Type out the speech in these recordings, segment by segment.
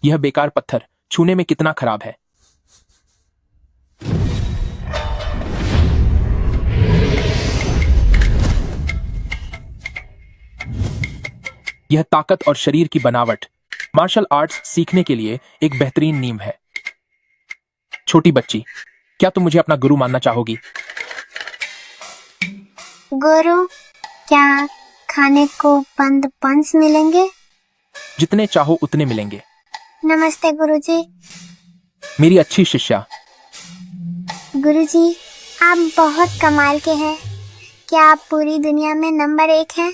यह बेकार पत्थर छूने में कितना खराब है। यह ताकत और शरीर की बनावट मार्शल आर्ट्स सीखने के लिए एक बेहतरीन नींव है। छोटी बच्ची, क्या तुम मुझे अपना गुरु मानना चाहोगी? गुरु, क्या खाने को बंद बंस मिलेंगे? जितने चाहो उतने मिलेंगे। नमस्ते गुरुजी। मेरी अच्छी शिष्या। गुरुजी, आप बहुत कमाल के हैं। क्या आप पूरी दुनिया में नंबर 1 हैं?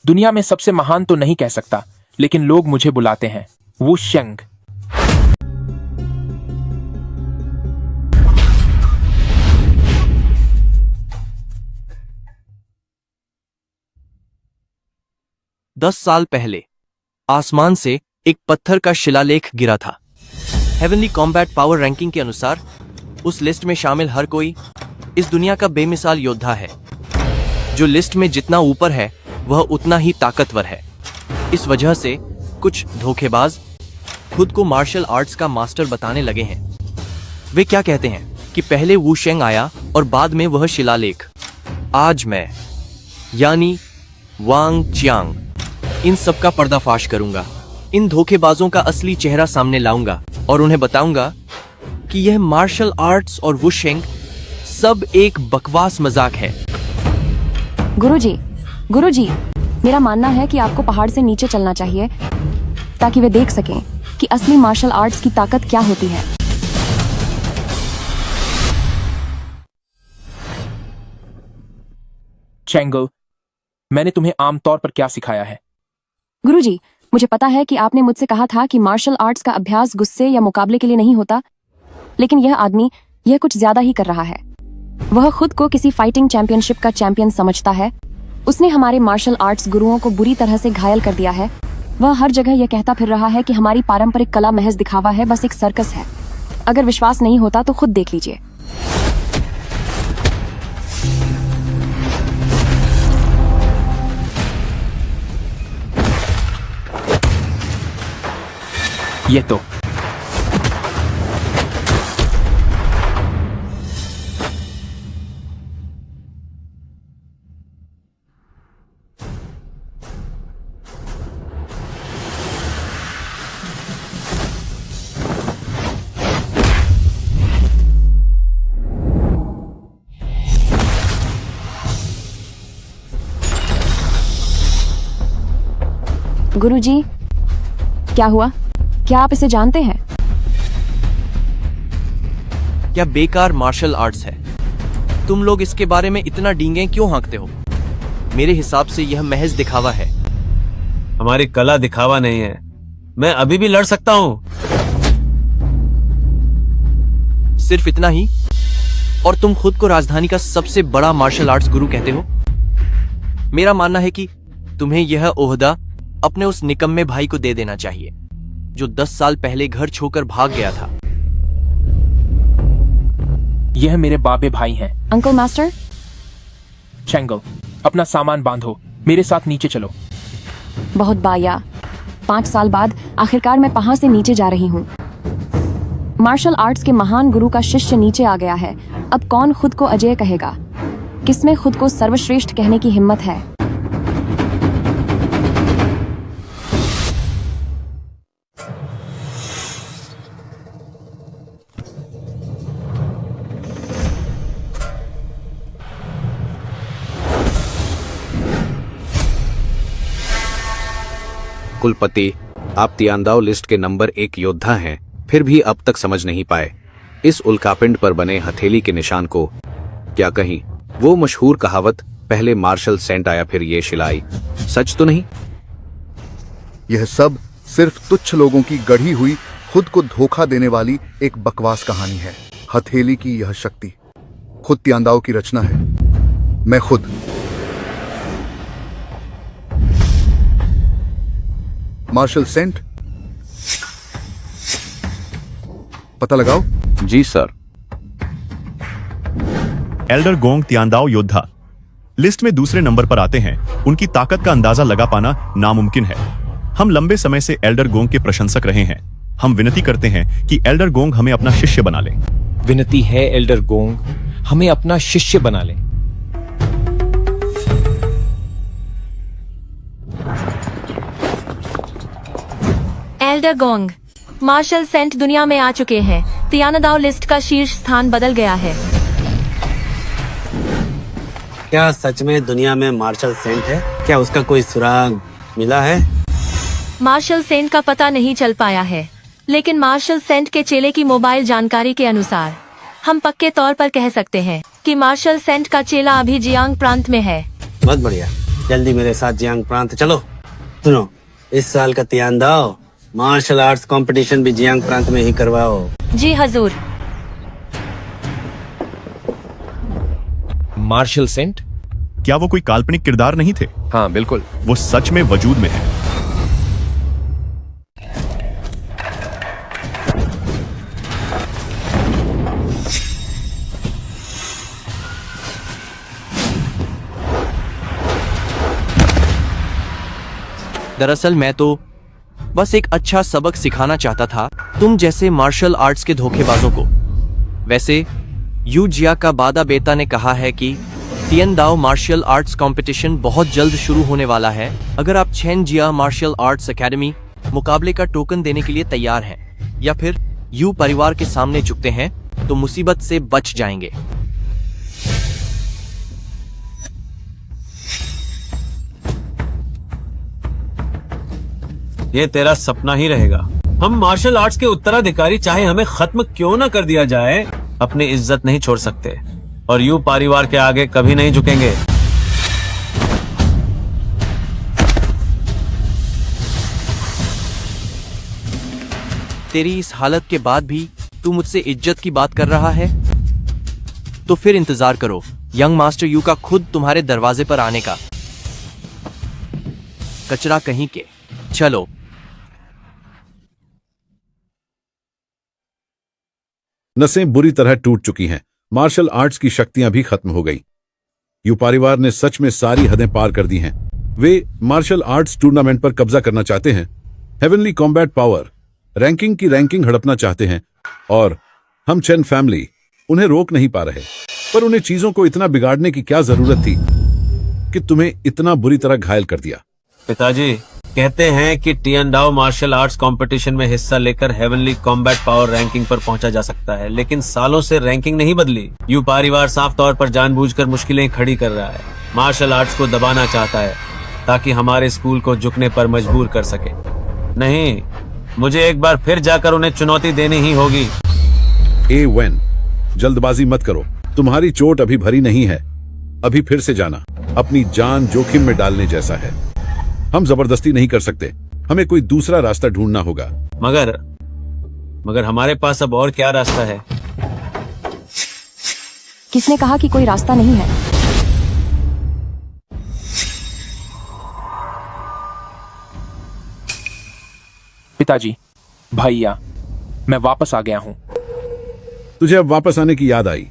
दुनिया में सबसे महान तो नहीं कह सकता, लेकिन लोग मुझे बुलाते हैं वू शेंग। दस साल पहले आसमान से एक पत्थर का शिलालेख गिरा था। हेवनली कॉम्बैट पावर रैंकिंग के अनुसार उस लिस्ट में शामिल हर कोई इस दुनिया का बेमिसाल योद्धा है। जो लिस्ट में जितना ऊपर है वह उतना ही ताकतवर है। इस वजह से कुछ धोखेबाज खुद को मार्शल आर्ट्स का मास्टर बताने लगे हैं। वे क्या कहते हैं कि पहले वू शेंग आया और बाद में वह शिलालेख। आज मैं यानी वांग चियांग इन सब का पर्दाफाश करूंगा। इन धोखेबाजों का असली चेहरा सामने लाऊंगा और उन्हें बताऊंगा कि यह मार्शल आर्ट्स और वू शेंग सब एक बकवास मजाक है। गुरुजी, मेरा मानना है कि आपको पहाड़ से नीचे चलना चाहिए ताकि वे देख सकें कि असली मार्शल आर्ट्स की ताकत क्या होती है। चैंगल, मैंने तुम्हें आमतौर पर क्या सिखाया है? गुरुजी, मुझे पता है कि आपने मुझसे कहा था कि मार्शल आर्ट्स का अभ्यास गुस्से या मुकाबले के लिए नहीं होता, लेकिन यह आदमी यह कुछ ज्यादा ही कर रहा है। वह खुद को किसी फाइटिंग चैंपियनशिप का चैंपियन समझता है। उसने हमारे मार्शल आर्ट्स गुरुओं को बुरी तरह से घायल कर दिया है। वह हर जगह यह कहता फिर रहा है कि हमारी पारंपरिक कला महज दिखावा है, बस एक सर्कस है। अगर विश्वास नहीं होता तो खुद देख लीजिए। ये तो गुरुजी, क्या हुआ? क्या आप इसे जानते हैं? क्या बेकार मार्शल आर्ट्स है? तुम लोग इसके बारे में इतना डींगे क्यों हाँकते हो? मेरे हिसाब से यह महज दिखावा है। हमारी कला दिखावा नहीं है। मैं अभी भी लड़ सकता हूँ। सिर्फ इतना ही? और तुम खुद को राजधानी का सबसे बड़ा मार्शल आर्ट्स गुरु कहते हो? मेरा मानना है कि तुम्हें यह ओहदा अपने उस निकम्मे भाई को दे देना चाहिए जो 10 साल पहले घर छोड़कर भाग गया था। यह मेरे बाबे भाई हैं। Uncle master. चैंगल, अपना सामान बांधो, मेरे साथ नीचे चलो। बहुत बाया, 5 साल बाद आखिरकार मैं पहाड़ से नीचे जा रही हूँ। मार्शल आर्ट्स के महान गुरु का शिष्य नीचे आ गया है। अब कौन खुद को अजय कहेगा? किसमें खुद को सर्वश्रेष्ठ कहने की हिम्मत है? कुलपति, आप तियांदाओ लिस्ट के नंबर 1 योद्धा हैं, फिर भी अब तक समझ नहीं पाए इस उल्कापिंड पर बने हथेली के निशान को। क्या कहीं वो मशहूर कहावत पहले मार्शल सेंट आया फिर ये शिलाई सच तो नहीं? यह सब सिर्फ तुच्छ लोगों की गढ़ी हुई, खुद को धोखा देने वाली एक बकवास कहानी है। हथेली की यह शक्ति खुद तियांदाओ की रचना है। मैं खुद मार्शल सेंट, पता लगाओ। जी सर। एल्डर गोंग तियांदाओ योद्धा लिस्ट में दूसरे नंबर पर आते हैं। उनकी ताकत का अंदाजा लगा पाना नामुमकिन है। हम लंबे समय से एल्डर गोंग के प्रशंसक रहे हैं। हम विनती करते हैं कि एल्डर गोंग हमें अपना शिष्य बना ले। विनती है एल्डर गोंग, हमें अपना शिष्य बना ले। एल्डर गोंग, मार्शल सेंट दुनिया में आ चुके हैं। तियानादाओ लिस्ट का शीर्ष स्थान बदल गया है। क्या सच में दुनिया में मार्शल सेंट है? क्या उसका कोई सुराग मिला है? मार्शल सेंट का पता नहीं चल पाया है, लेकिन मार्शल सेंट के चेले की मोबाइल जानकारी के अनुसार हम पक्के तौर पर कह सकते हैं कि मार्शल सेंट का चेला अभी जियांग प्रांत में है। बहुत बढ़िया, जल्दी मेरे साथ जियांग प्रांत चलो। सुनो, इस साल का तियानदाओ मार्शल आर्ट्स कंपटीशन भी जियांग प्रांत में ही करवाओ। जी हजूर। Martial saint? क्या वो कोई काल्पनिक किरदार नहीं थे? हाँ बिल्कुल। वो सच में वजूद में है। दरअसल मैं तो बस एक अच्छा सबक सिखाना चाहता था तुम जैसे मार्शल आर्ट्स के धोखेबाजों को। वैसे यू जिया का बादा बेटा ने कहा है कि तियानदाओ मार्शल आर्ट्स कंपटीशन बहुत जल्द शुरू होने वाला है। अगर आप चेन जिया मार्शल आर्ट्स एकेडमी मुकाबले का टोकन देने के लिए तैयार हैं या फिर यू परिवार के सामने झुकते हैं तो मुसीबत से बच जाएंगे। ये तेरा सपना ही रहेगा। हम मार्शल आर्ट्स के उत्तराधिकारी चाहे हमें खत्म क्यों न कर दिया जाए, अपनी इज्जत नहीं छोड़ सकते और यू परिवार के आगे कभी नहीं झुकेंगे। तेरी इस हालत के बाद भी तू मुझसे इज्जत की बात कर रहा है? तो फिर इंतजार करो यंग मास्टर यू का खुद तुम्हारे दरवाजे पर आने का। कचरा कहीं के। चलो। नसें बुरी तरह टूट चुकी हैं। मार्शल आर्ट्स की शक्तियां भी खत्म हो गई। यू परिवार ने सच में सारी हदें पार कर दी हैं। वे मार्शल आर्ट्स टूर्नामेंट पर कब्जा करना चाहते हैं, हेवनली कॉम्बैट पावर रैंकिंग की रैंकिंग हड़पना चाहते हैं और हम चेन फैमिली उन्हें रोक नहीं पा रहे। पर उन्हें चीजों को इतना बिगाड़ने की क्या जरूरत थी कि तुम्हें इतना बुरी तरह घायल कर दिया? पिताजी कहते हैं कि तियानदाओ मार्शल आर्ट्स कंपटीशन में हिस्सा लेकर हेवनली कॉम्बैट पावर रैंकिंग पर पहुंचा जा सकता है, लेकिन सालों से रैंकिंग नहीं बदली। यू परिवार साफ तौर पर जानबूझकर मुश्किलें खड़ी कर रहा है। मार्शल आर्ट्स को दबाना चाहता है ताकि हमारे स्कूल को झुकने पर मजबूर कर सके। नहीं, मुझे एक बार फिर जाकर उन्हें चुनौती देनी ही होगी। ए वेन, जल्दबाजी मत करो। तुम्हारी चोट अभी भरी नहीं है। अभी फिर से जाना अपनी जान जोखिम में डालने जैसा है। हम जबरदस्ती नहीं कर सकते। हमें कोई दूसरा रास्ता ढूंढना होगा। मगर हमारे पास अब और क्या रास्ता है? किसने कहा कि कोई रास्ता नहीं है? पिताजी, भैया, मैं वापस आ गया हूँ। तुझे अब वापस आने की याद आई?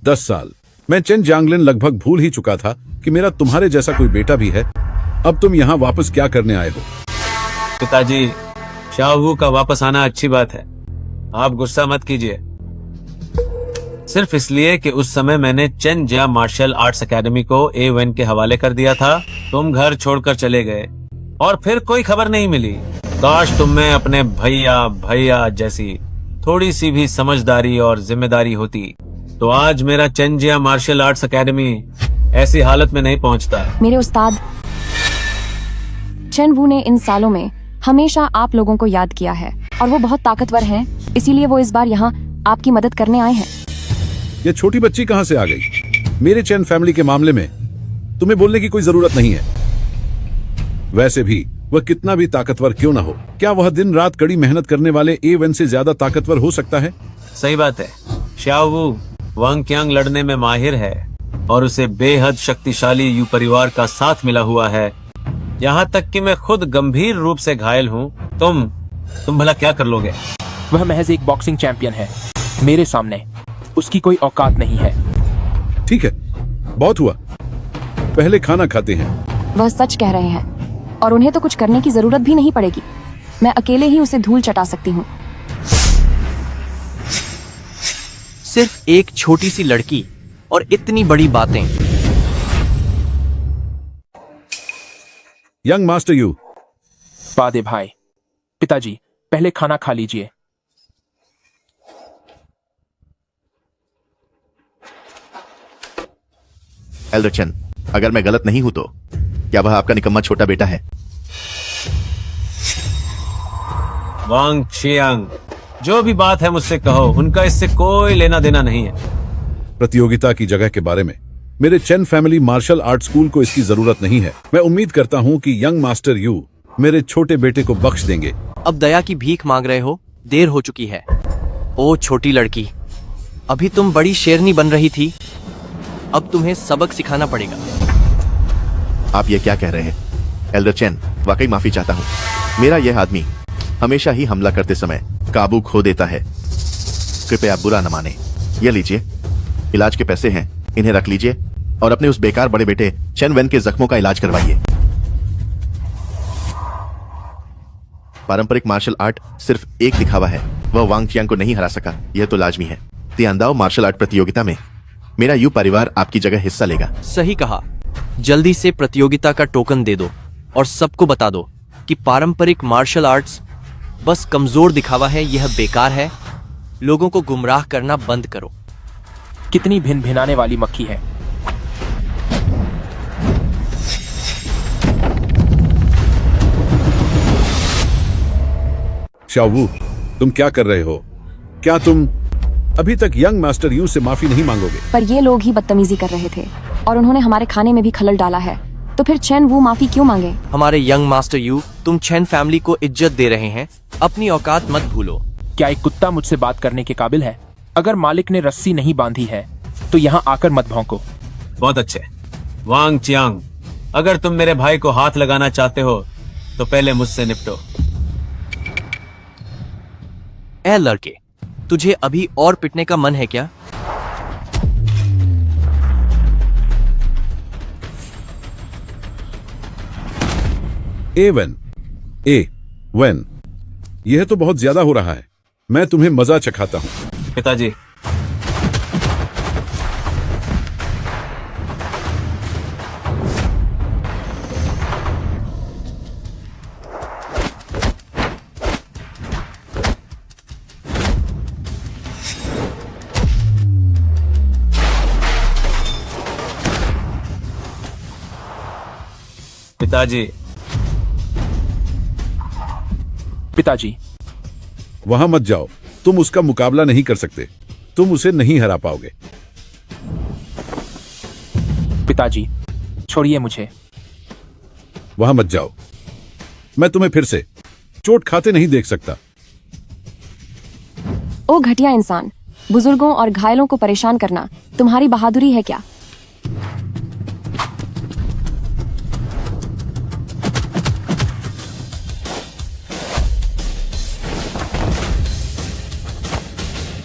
10 साल मैं चेन जियांगलिन लगभग भूल ही चुका था कि मेरा तुम्हारे जैसा कोई बेटा भी है। अब तुम यहाँ वापस क्या करने आए हो? पिताजी, शाहू का वापस आना अच्छी बात है। आप गुस्सा मत कीजिए। सिर्फ इसलिए कि उस समय मैंने चेन जिया मार्शल आर्ट्स एकेडमी को A1 के हवाले कर दिया था। तुम घर छोड़कर चले गए और फिर कोई खबर नहीं मिली। काश तुम में अपने भैया जैसी थोड़ी सी भी समझदारी और जिम्मेदारी होती तो आज मेरा चेन जिया मार्शल आर्ट्स एकेडमी ऐसी हालत में नहीं पहुंचता। मेरे उस्ताद चेन वू ने इन सालों में हमेशा आप लोगों को याद किया है और वो बहुत ताकतवर हैं, इसीलिए वो इस बार यहाँ आपकी मदद करने आए हैं। ये छोटी बच्ची कहाँ से आ गई? मेरे चेन फैमिली के मामले में तुम्हें बोलने की कोई जरूरत नहीं है। वैसे भी वह कितना भी ताकतवर क्यों ना हो, क्या वह दिन रात कड़ी मेहनत करने वाले A1 से ज्यादा ताकतवर हो सकता है? सही बात है। शाहू वांग क्यांग लड़ने में माहिर है और उसे बेहद शक्तिशाली यू परिवार का साथ मिला हुआ है। यहाँ तक कि मैं खुद गंभीर रूप से घायल हूँ। तुम भला क्या कर लोगे? वह महज एक बॉक्सिंग चैंपियन है। मेरे सामने उसकी कोई औकात नहीं है। ठीक है, बहुत हुआ। पहले खाना खाते हैं। वह सच कह रहे हैं और उन्हें तो कुछ करने की जरूरत भी नहीं पड़ेगी। मैं अकेले ही उसे धूल चटा सकती हूँ। सिर्फ एक छोटी सी लड़की और इतनी बड़ी बातें। यंग मास्टर यू, पादे भाई। पिताजी, पहले खाना खा लीजिए। एल्डर चेन, अगर मैं गलत नहीं हूं तो क्या वह आपका निकम्मा छोटा बेटा है? वांग चियांग, जो भी बात है मुझसे कहो, उनका इससे कोई लेना देना नहीं है। प्रतियोगिता की जगह के बारे में मेरे Chen family martial art school को इसकी जरूरत नहीं है। मैं उम्मीद करता हूं कि यंग मास्टर यू मेरे छोटे बेटे को बख्श देंगे। अब दया की भीख मांग रहे हो? देर हो चुकी है। ओ छोटी लड़की, अभी तुम बड़ी शेरनी बन रही थी, अब तुम्हें सबक सिखाना पड़ेगा। आप ये क्या कह रहे हैं? एल्डर चेन, वाकई माफी चाहता हूं। मेरा यह आदमी हमेशा ही हमला करते समय काबू खो देता है। कृपया आप बुरा न माने। ये लीजिए, इलाज के पैसे हैं, इन्हें रख लीजिए और अपने उस बेकार बड़े बेटे चेन वेन के जख्मों का इलाज करवाइए। पारंपरिक मार्शल आर्ट सिर्फ एक दिखावा है, वह वांग चियांग को नहीं हरा सका, यह तो लाजमी है। तियांदाओ मार्शल आर्ट प्रतियोगिता में मेरा यू परिवार आपकी जगह हिस्सा लेगा। सही कहा। जल्दी से प्रतियोगिता का टोकन दे दो और सबको बता दो कि पारंपरिक मार्शल आर्ट्स बस कमजोर दिखावा है, यह बेकार है। लोगों को गुमराह करना बंद करो। कितनी भिन भिनाने वाली मक्खी है। शाओवू, तुम क्या कर रहे हो? क्या तुम अभी तक यंग मास्टर यू से माफी नहीं मांगोगे? पर ये लोग ही बदतमीजी कर रहे थे और उन्होंने हमारे खाने में भी खलल डाला है, तो फिर चेन वू माफी क्यों मांगे? हमारे यंग मास्टर यू, तुम चेन फैमिली को इज्जत दे रहे हैं, अपनी औकात मत भूलो। क्या एक कुत्ता मुझसे बात करने के काबिल है? अगर मालिक ने रस्सी नहीं बांधी है तो यहाँ आकर मत भौंको। बहुत अच्छे। वांग चियांग, अगर तुम मेरे भाई को हाथ लगाना चाहते हो तो पहले मुझसे निपटो। ए लड़के, तुझे अभी और पिटने का मन है क्या? ए वन, यह तो बहुत ज्यादा हो रहा है। मैं तुम्हें मजा चखाता हूं। पिताजी, पिताजी, वहां मत जाओ, तुम उसका मुकाबला नहीं कर सकते, तुम उसे नहीं हरा पाओगे। पिताजी, छोड़िए मुझे। वहां मत जाओ, मैं तुम्हें फिर से चोट खाते नहीं देख सकता। ओ घटिया इंसान, बुजुर्गों और घायलों को परेशान करना तुम्हारी बहादुरी है क्या?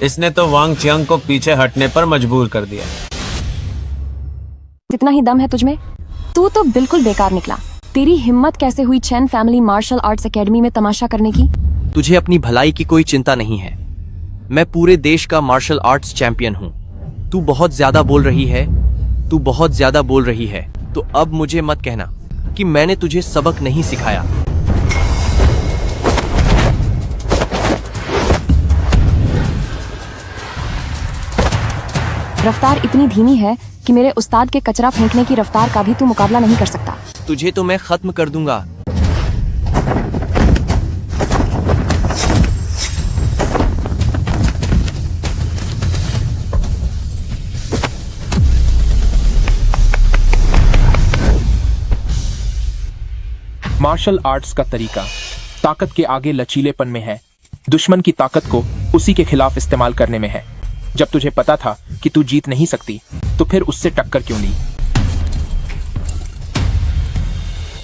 इसने तो वांग चियांग को पीछे हटने पर मजबूर कर दिया। इतना ही दम है तुझमें? तू तो बिल्कुल बेकार निकला। तेरी हिम्मत कैसे हुई Chen family martial arts academy में तमाशा करने की? तुझे अपनी भलाई की कोई चिंता नहीं है। मैं पूरे देश का मार्शल आर्ट्स चैंपियन हूँ। तू बहुत ज्यादा बोल रही है, तू बहुत ज्यादा बोल रही है। तो अब मुझे मत कहना कि मैंने तुझे सबक नहीं सिखाया। रफ्तार इतनी धीमी है कि मेरे उस्ताद के कचरा फेंकने की रफ्तार का भी तू मुकाबला नहीं कर सकता। तुझे तो मैं खत्म कर दूंगा। मार्शल आर्ट्स का तरीका ताकत के आगे लचीलेपन में है, दुश्मन की ताकत को उसी के खिलाफ इस्तेमाल करने में है। जब तुझे पता था कि तू जीत नहीं सकती तो फिर उससे टक्कर क्यों ली?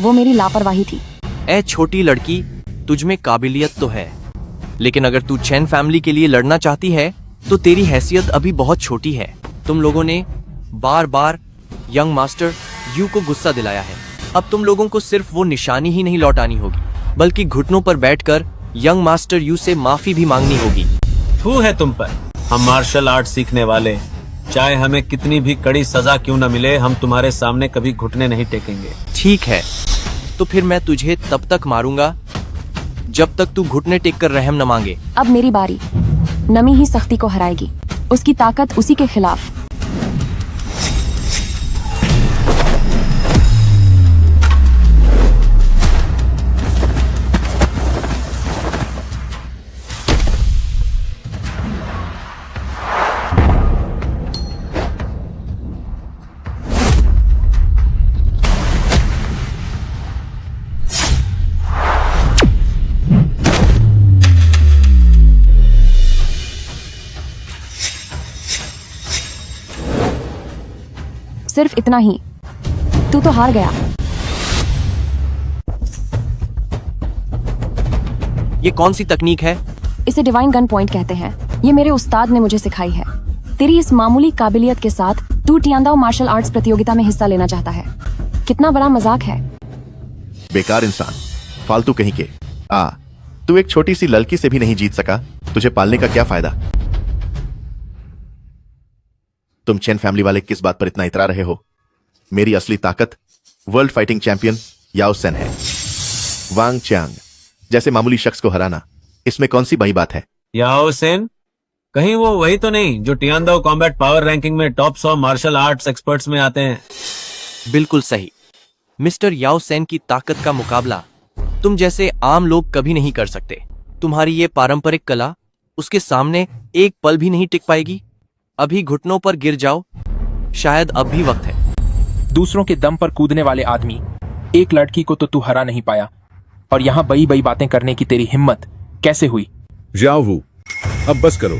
वो मेरी लापरवाही थी। ए छोटी लड़की, तुझमें काबिलियत तो है, लेकिन अगर तू चेन फैमिली के लिए लड़ना चाहती है तो तेरी हैसियत अभी बहुत छोटी है। तुम लोगों ने बार बार यंग मास्टर यू को गुस्सा दिलाया है। अब तुम लोगों को सिर्फ वो निशानी ही नहीं लौटानी होगी, बल्कि घुटनों पर बैठकर यंग मास्टर यू से माफी भी मांगनी होगी। थू है तुम पर। हम मार्शल आर्ट सीखने वाले, चाहे हमें कितनी भी कड़ी सजा क्यों न मिले, हम तुम्हारे सामने कभी घुटने नहीं टेकेंगे। ठीक है, तो फिर मैं तुझे तब तक मारूंगा जब तक तू घुटने टेक कर रहम न मांगे। अब मेरी बारी। नमी ही सख्ती को हराएगी, उसकी ताकत उसी के खिलाफ। सिर्फ इतना ही, तू तो हार गया। ये कौन सी तकनीक है? इसे डिवाइन गन पॉइंट कहते हैं। ये मेरे उस्ताद ने मुझे सिखाई है। तेरी इस मामूली काबिलियत के साथ तू टियांदाओ मार्शल आर्ट्स प्रतियोगिता में हिस्सा लेना चाहता है। कितना बड़ा मजाक है। बेकार इंसान, फालतू कहीं के। तू एक छोटी सी लड़की से भी नहीं जीत सका, तुझे पालने का क्या फायदा? तुम चेन फैमिली वाले किस बात पर इतना इतरा रहे हो? मेरी असली ताकत वर्ल्ड फाइटिंग चैंपियन याओ सेन है। वांग चांग जैसे मामूली शख्स को हराना, इसमें कौन सी बड़ी बात है? याओ सेन? कहीं वो वही तो नहीं जो टियांदाओ कॉम्बैट पावर रैंकिंग में टॉप 100 मार्शल आर्ट्स एक्सपर्ट्स में आते हैं? बिल्कुल सही। मिस्टर याओ सेन की ताकत का मुकाबला तुम जैसे आम लोग कभी नहीं कर सकते। तुम्हारी ये पारंपरिक कला उसके सामने एक पल भी नहीं टिक पाएगी। अभी घुटनों पर गिर जाओ, शायद अब भी वक्त है। दूसरों के दम पर कूदने वाले आदमी, एक लड़की को तो तू हरा नहीं पाया, और यहाँ बई बई बातें करने की तेरी हिम्मत कैसे हुई? जाओ वू, अब बस करो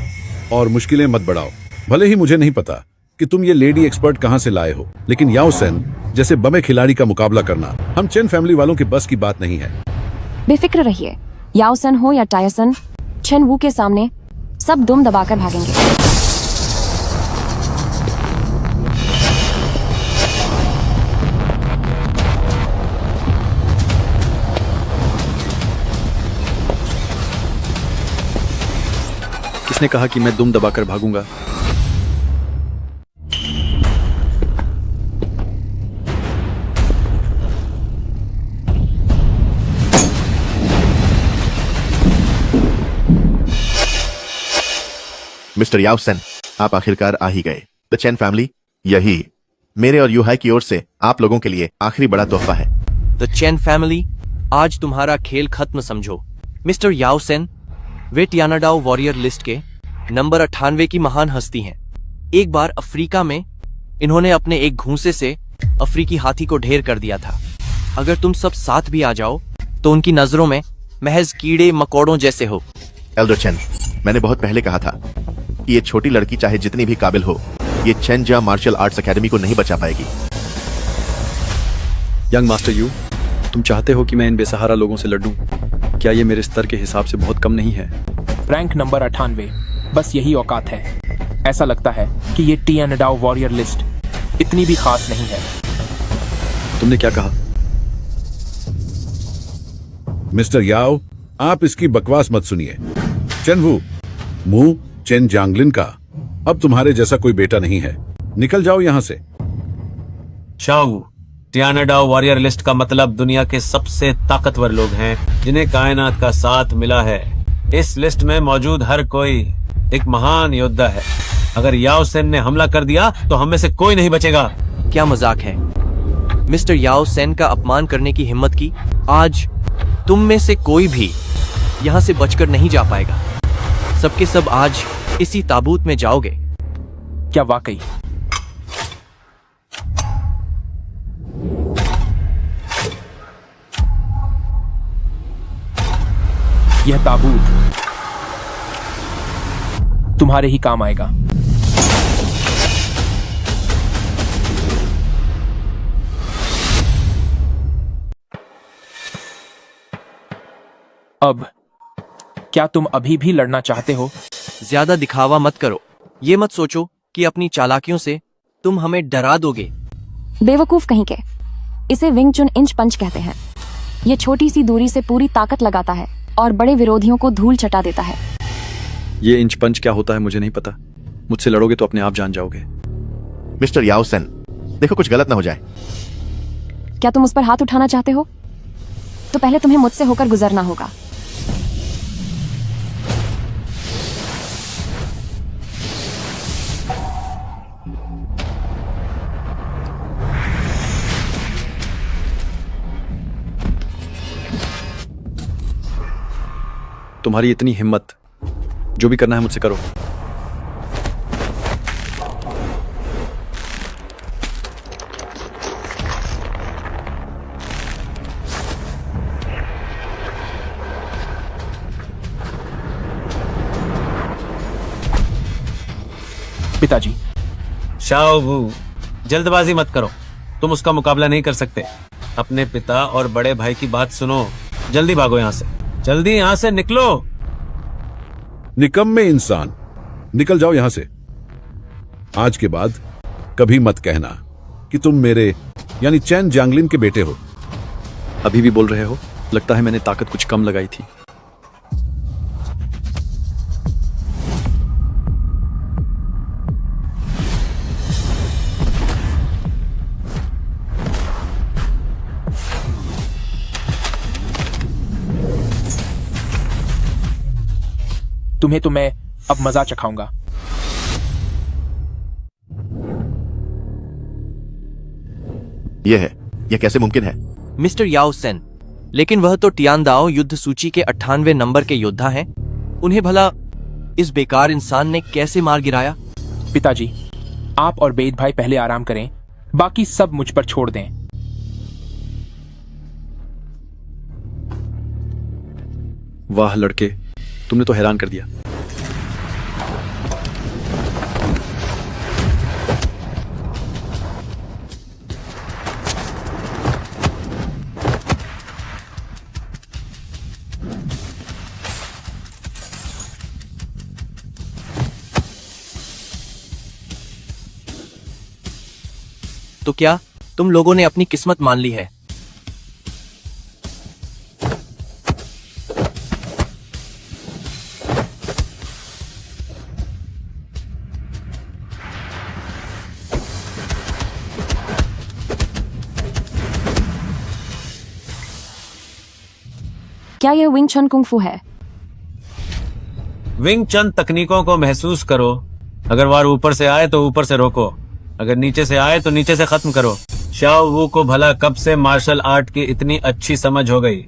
और मुश्किलें मत बढ़ाओ। भले ही मुझे नहीं पता कि तुम ये लेडी एक्सपर्ट कहां से लाए हो, लेकिन याओ सेन जैसे बमे खिलाड़ी का मुकाबला करना हम चेन फैमिली वालों के बस की बात नहीं है। बेफिक्र रहिए, याओ सेन हो या टायसन, चेन वू के सामने सब दुम दबाकर भागेंगे। किसने कहा कि मैं दुम दबाकर भागूंगा? मिस्टर याओ सेन, आप आखिरकार आ ही गए। द चेन फैमिली, यही मेरे और यूहाई की ओर से आप लोगों के लिए आखिरी बड़ा तोहफा है। द चेन फैमिली, आज तुम्हारा खेल खत्म समझो। मिस्टर याओ सेन वे टियानाडाओ वॉरियर लिस्ट के नंबर 98 की महान हस्ती हैं। एक बार अफ्रीका में इन्होंने अपने एक घूंसे से अफ्रीकी हाथी को ढेर कर दिया था। अगर तुम सब साथ भी आ जाओ तो उनकी नजरों में महज कीड़े मकोड़ों जैसे हो। एल्डर चेन, मैंने बहुत पहले कहा था कि ये छोटी लड़की चाहे जितनी भी काबिल हो, ये चेनजा मार्शल आर्ट्स एकेडमी को नहीं बचा पाएगी। यंग मास्टर यू, तुम चाहते हो कि मैं इन बेसहारा लोगों से लड़ूं? क्या ये मेरे स्तर के हिसाब से बहुत कम नहीं है? रैंक नंबर 98, बस यही औकात है। ऐसा लगता है कि ये टियानाडाओ वॉरियर लिस्ट इतनी भी खास नहीं है। तुमने क्या कहा? मिस्टर याओ, आप इसकी बकवास मत सुनिए। चेनवू, मुंह चेन जांगलिन का अब तुम्हारे जैसा कोई बेटा नहीं है। निकल जाओ यहां से। शाओ, टियानाडाओ वॉरियर लिस्ट का मतलब दुनिया के सबसे ताकतवर लोग हैं जिन्हें कायनात का साथ मिला है। इस लिस्ट में मौजूद हर कोई एक महान योद्धा है। अगर याओ सेन ने हमला कर दिया तो हम में से कोई नहीं बचेगा। क्या मजाक है? मिस्टर याओ सेन का अपमान करने की हिम्मत की? आज तुम में से कोई भी यहाँ से बचकर नहीं जा पाएगा। सबके सब आज इसी ताबूत में जाओगे। क्या वाकई? यह ताबूत तुम्हारे ही काम आएगा। अब क्या तुम अभी भी लड़ना चाहते हो? ज्यादा दिखावा मत करो। ये मत सोचो कि अपनी चालाकियों से तुम हमें डरा दोगे। बेवकूफ कहीं के। इसे विंग चुन इंच पंच कहते हैं। ये छोटी सी दूरी से पूरी ताकत लगाता है और बड़े विरोधियों को धूल चटा देता है। ये इंच पंच क्या होता है मुझे नहीं पता। मुझसे लड़ोगे तो अपने आप जान जाओगे। मिस्टर याओ सेन, देखो कुछ गलत ना हो जाए। क्या तुम उस पर हाथ उठाना चाहते हो? तो पहले तुम्हें मुझसे होकर गुजरना होगा। तुम्हारी इतनी हिम्मत, जो भी करना है मुझसे करो। पिताजी। शाओ वू, जल्दबाजी मत करो। तुम उसका मुकाबला नहीं कर सकते। अपने पिता और बड़े भाई की बात सुनो। जल्दी भागो यहाँ से, जल्दी यहाँ से निकलो। निकम्मे इंसान, निकल जाओ यहां से। आज के बाद कभी मत कहना कि तुम मेरे यानी चैन जियांगलिन के बेटे हो। अभी भी बोल रहे हो? लगता है मैंने ताकत कुछ कम लगाई थी। तुम्हें तो मैं अब मजा चखाऊंगा। यह कैसे मुमकिन है? मिस्टर याओ सेन, लेकिन वह तो टियानदाओ युद्ध सूची के 98वें नंबर के योद्धा हैं। उन्हें भला इस बेकार इंसान ने कैसे मार गिराया? पिताजी, आप और बेद भाई पहले आराम करें, बाकी सब मुझ पर छोड़ दें। वाह लड़के, तुमने तो हैरान कर दिया। तो क्या तुम लोगों ने अपनी किस्मत मान ली है? क्या यह विंग चन कुंग फू है? विंग चन तकनीकों को महसूस करो। अगर वार ऊपर से आए तो ऊपर से रोको, अगर नीचे से आए तो नीचे से खत्म करो। शाओ वू को भला कब से मार्शल आर्ट की इतनी अच्छी समझ हो गई?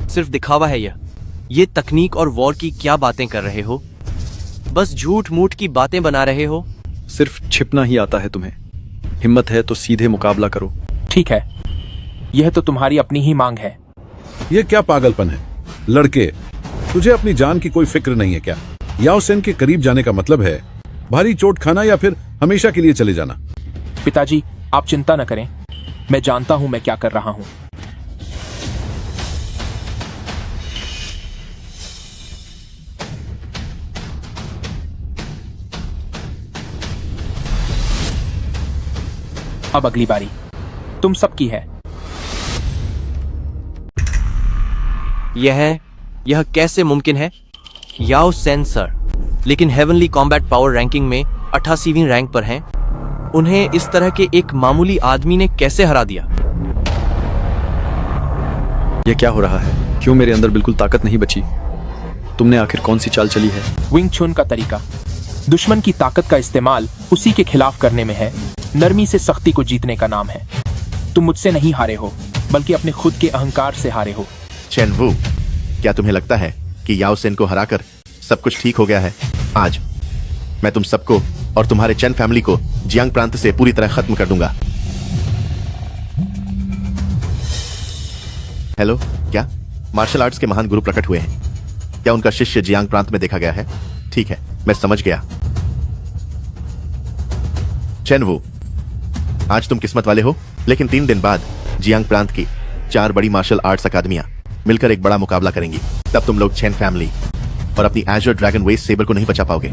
सिर्फ दिखावा है यह। ये तकनीक और वॉर की क्या बातें कर रहे हो? बस झूठ मूठ की बातें बना रहे हो। सिर्फ छिपना ही आता है तुम्हें। हिम्मत है तो सीधे मुकाबला करो। ठीक है, यह तो तुम्हारी अपनी ही मांग है। यह क्या पागलपन है? लड़के, तुझे अपनी जान की कोई फिक्र नहीं है क्या? याओ सेन के करीब जाने का मतलब है भारी चोट खाना या फिर हमेशा के लिए चले जाना। पिताजी, आप चिंता न करें, मैं जानता हूं मैं क्या कर रहा हूं। अब अगली बारी तुम सबकी है। यह कैसे मुमकिन है? याओ सेन सर, लेकिन हेवनली कॉम्बैट पावर रैंकिंग में 88वीं रैंक पर हैं। उन्हें इस तरह के एक मामूली आदमी ने कैसे हरा दिया? यह क्या हो रहा है? क्यों मेरे अंदर बिल्कुल ताकत नहीं बची? तुमने आखिर कौन सी चाल चली है? विंग चुन का तरीका दुश्मन की ताकत का इस्तेमाल उसी के खिलाफ करने में है। नरमी से सख्ती को जीतने का नाम है। तुम मुझसे नहीं हारे हो, बल्कि अपने खुद के अहंकार से हारे हो। चेन वू, क्या तुम्हें लगता है कि याओ सेन को हराकर सब कुछ ठीक हो गया है? आज मैं तुम सबको और तुम्हारे चेन फैमिली को जियांग प्रांत से पूरी तरह खत्म कर दूंगा। हेलो, क्या मार्शल आर्ट्स के महान गुरु प्रकट हुए हैं? क्या उनका शिष्य जियांग प्रांत में देखा गया है? ठीक है, मैं समझ गया। चेन वू, आज तुम किस्मत वाले हो, लेकिन 3 दिन बाद जियांग प्रांत की 4 बड़ी मार्शल आर्ट्स अकादमियां मिलकर एक बड़ा मुकाबला करेंगी। तब तुम लोग चेन फैमिली और अपनी एजर ड्रैगन वेस्ट सेबर को नहीं बचा पाओगे।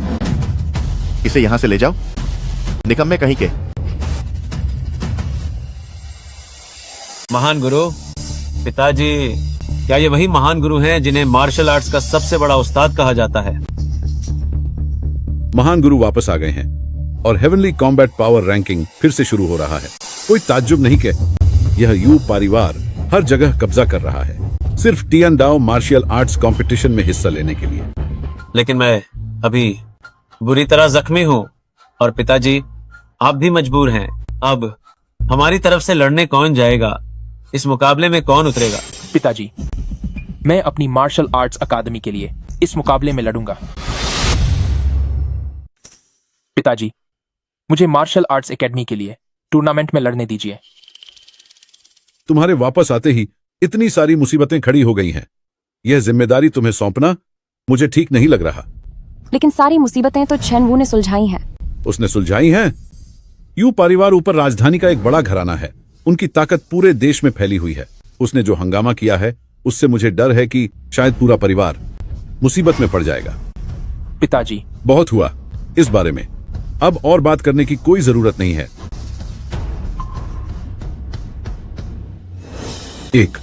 इसे यहां से ले जाओ, निकम्मे कहीं के। महान गुरु, पिताजी, क्या ये वही महान गुरु हैं जिन्हें मार्शल आर्ट्स का सबसे बड़ा उस्ताद कहा जाता है? महान गुरु वापस आ गए हैं और हेवनली कॉम्बैट पावर रैंकिंग फिर से शुरू हो रहा है। कोई ताज्जुब नहीं कि यह यू परिवार हर जगह कब्जा कर रहा है, सिर्फ टियानडाओ मार्शल आर्ट्स कंपटीशन में हिस्सा लेने के लिए। लेकिन मैं अभी बुरी तरह जख्मी हूँ और पिताजी आप भी मजबूर हैं। अब हमारी तरफ से लड़ने कौन जाएगा? इस मुकाबले में कौन उतरेगा? पिताजी, मैं अपनी मार्शल आर्ट्स अकादमी के लिए इस मुकाबले में लड़ूंगा। पिताजी, मुझे मार्शल आर्ट्स एकेडमी के लिए टूर्नामेंट में लड़ने दीजिए। तुम्हारे वापस आते ही इतनी सारी मुसीबतें खड़ी हो गई हैं। यह जिम्मेदारी तुम्हें सौंपना मुझे ठीक नहीं लग रहा। लेकिन सारी मुसीबतें तो चेन वू ने सुलझाई हैं। उसने सुलझाई हैं? यू परिवार ऊपर राजधानी का एक बड़ा घराना है। उनकी ताकत पूरे देश में फैली हुई है। उसने जो हंगामा किया है उससे मुझे डर है कि शायद पूरा परिवार मुसीबत में पड़ जाएगा। पिताजी, बहुत हुआ इस बारे में, अब और बात करने की कोई जरूरत नहीं है। 1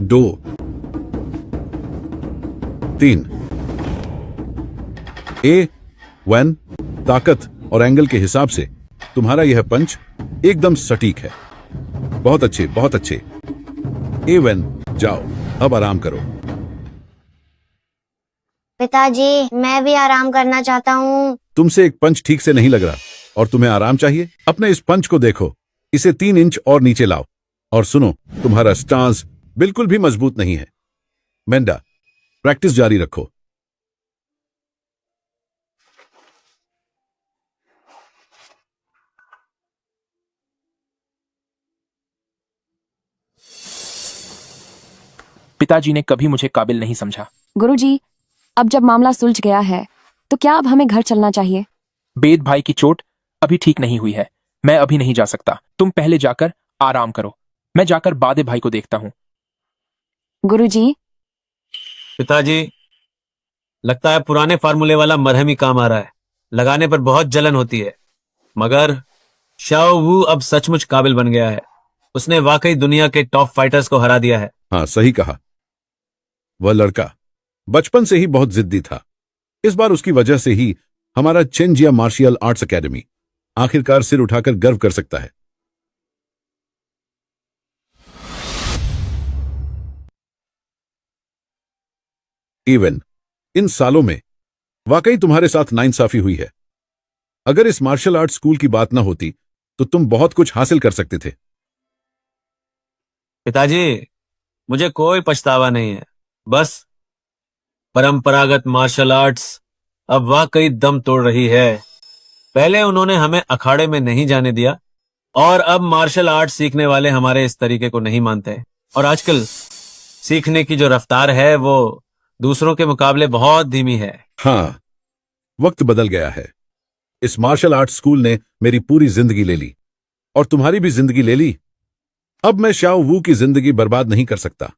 2 3 A1 ताकत और एंगल के हिसाब से तुम्हारा यह पंच एकदम सटीक है। बहुत अच्छे, बहुत अच्छे। A1, जाओ अब आराम करो। पिताजी, मैं भी आराम करना चाहता हूँ। तुमसे एक पंच ठीक से नहीं लग रहा और तुम्हें आराम चाहिए। अपने इस पंच को देखो, इसे 3 इंच और नीचे लाओ। और सुनो, तुम्हारा स्टांस बिल्कुल भी मजबूत नहीं है। मेंडा, प्रैक्टिस जारी रखो। पिताजी ने कभी मुझे काबिल नहीं समझा। गुरुजी, अब जब मामला सुलझ गया है तो क्या अब हमें घर चलना चाहिए? बेद भाई की चोट अभी ठीक नहीं हुई है। मैं अभी नहीं जा सकता। तुम पहले जाकर आराम करो। मैं जाकर बादे भाई को देखता हूँ। गुरुजी। पिताजी, लगता है पुराने फार्मूले वाला मरहम ही काम आ रहा है। लगाने पर बहुत जलन होती है, मगर शाओ वू अब सचमुच काबिल बन गया है। उसने वाकई दुनिया के टॉप फाइटर्स को हरा दिया है। हाँ, सही कहा। वह लड़का बचपन से ही बहुत जिद्दी था। इस बार उसकी वजह से ही हमारा चेनजिया मार्शल आर्ट्स एकेडमी आखिरकार सिर उठाकर गर्व कर सकता है। इवन इन सालों में वाकई तुम्हारे साथ नाइंसाफी हुई है। अगर इस मार्शल आर्ट स्कूल की बात ना होती तो तुम बहुत कुछ हासिल कर सकते थे। पिताजी, मुझे कोई पछतावा नहीं है। बस परंपरागत मार्शल आर्ट्स अब वाकई दम तोड़ रही है। पहले उन्होंने हमें अखाड़े में नहीं जाने दिया और अब मार्शल आर्ट सीखने वाले हमारे इस तरीके को नहीं मानते। और आजकल सीखने की जो रफ्तार है वो दूसरों के मुकाबले बहुत धीमी है। हाँ, वक्त बदल गया है। इस मार्शल आर्ट स्कूल ने मेरी पूरी जिंदगी ले ली और तुम्हारी भी जिंदगी ले ली। अब मैं शाओ वू की जिंदगी बर्बाद नहीं कर सकता।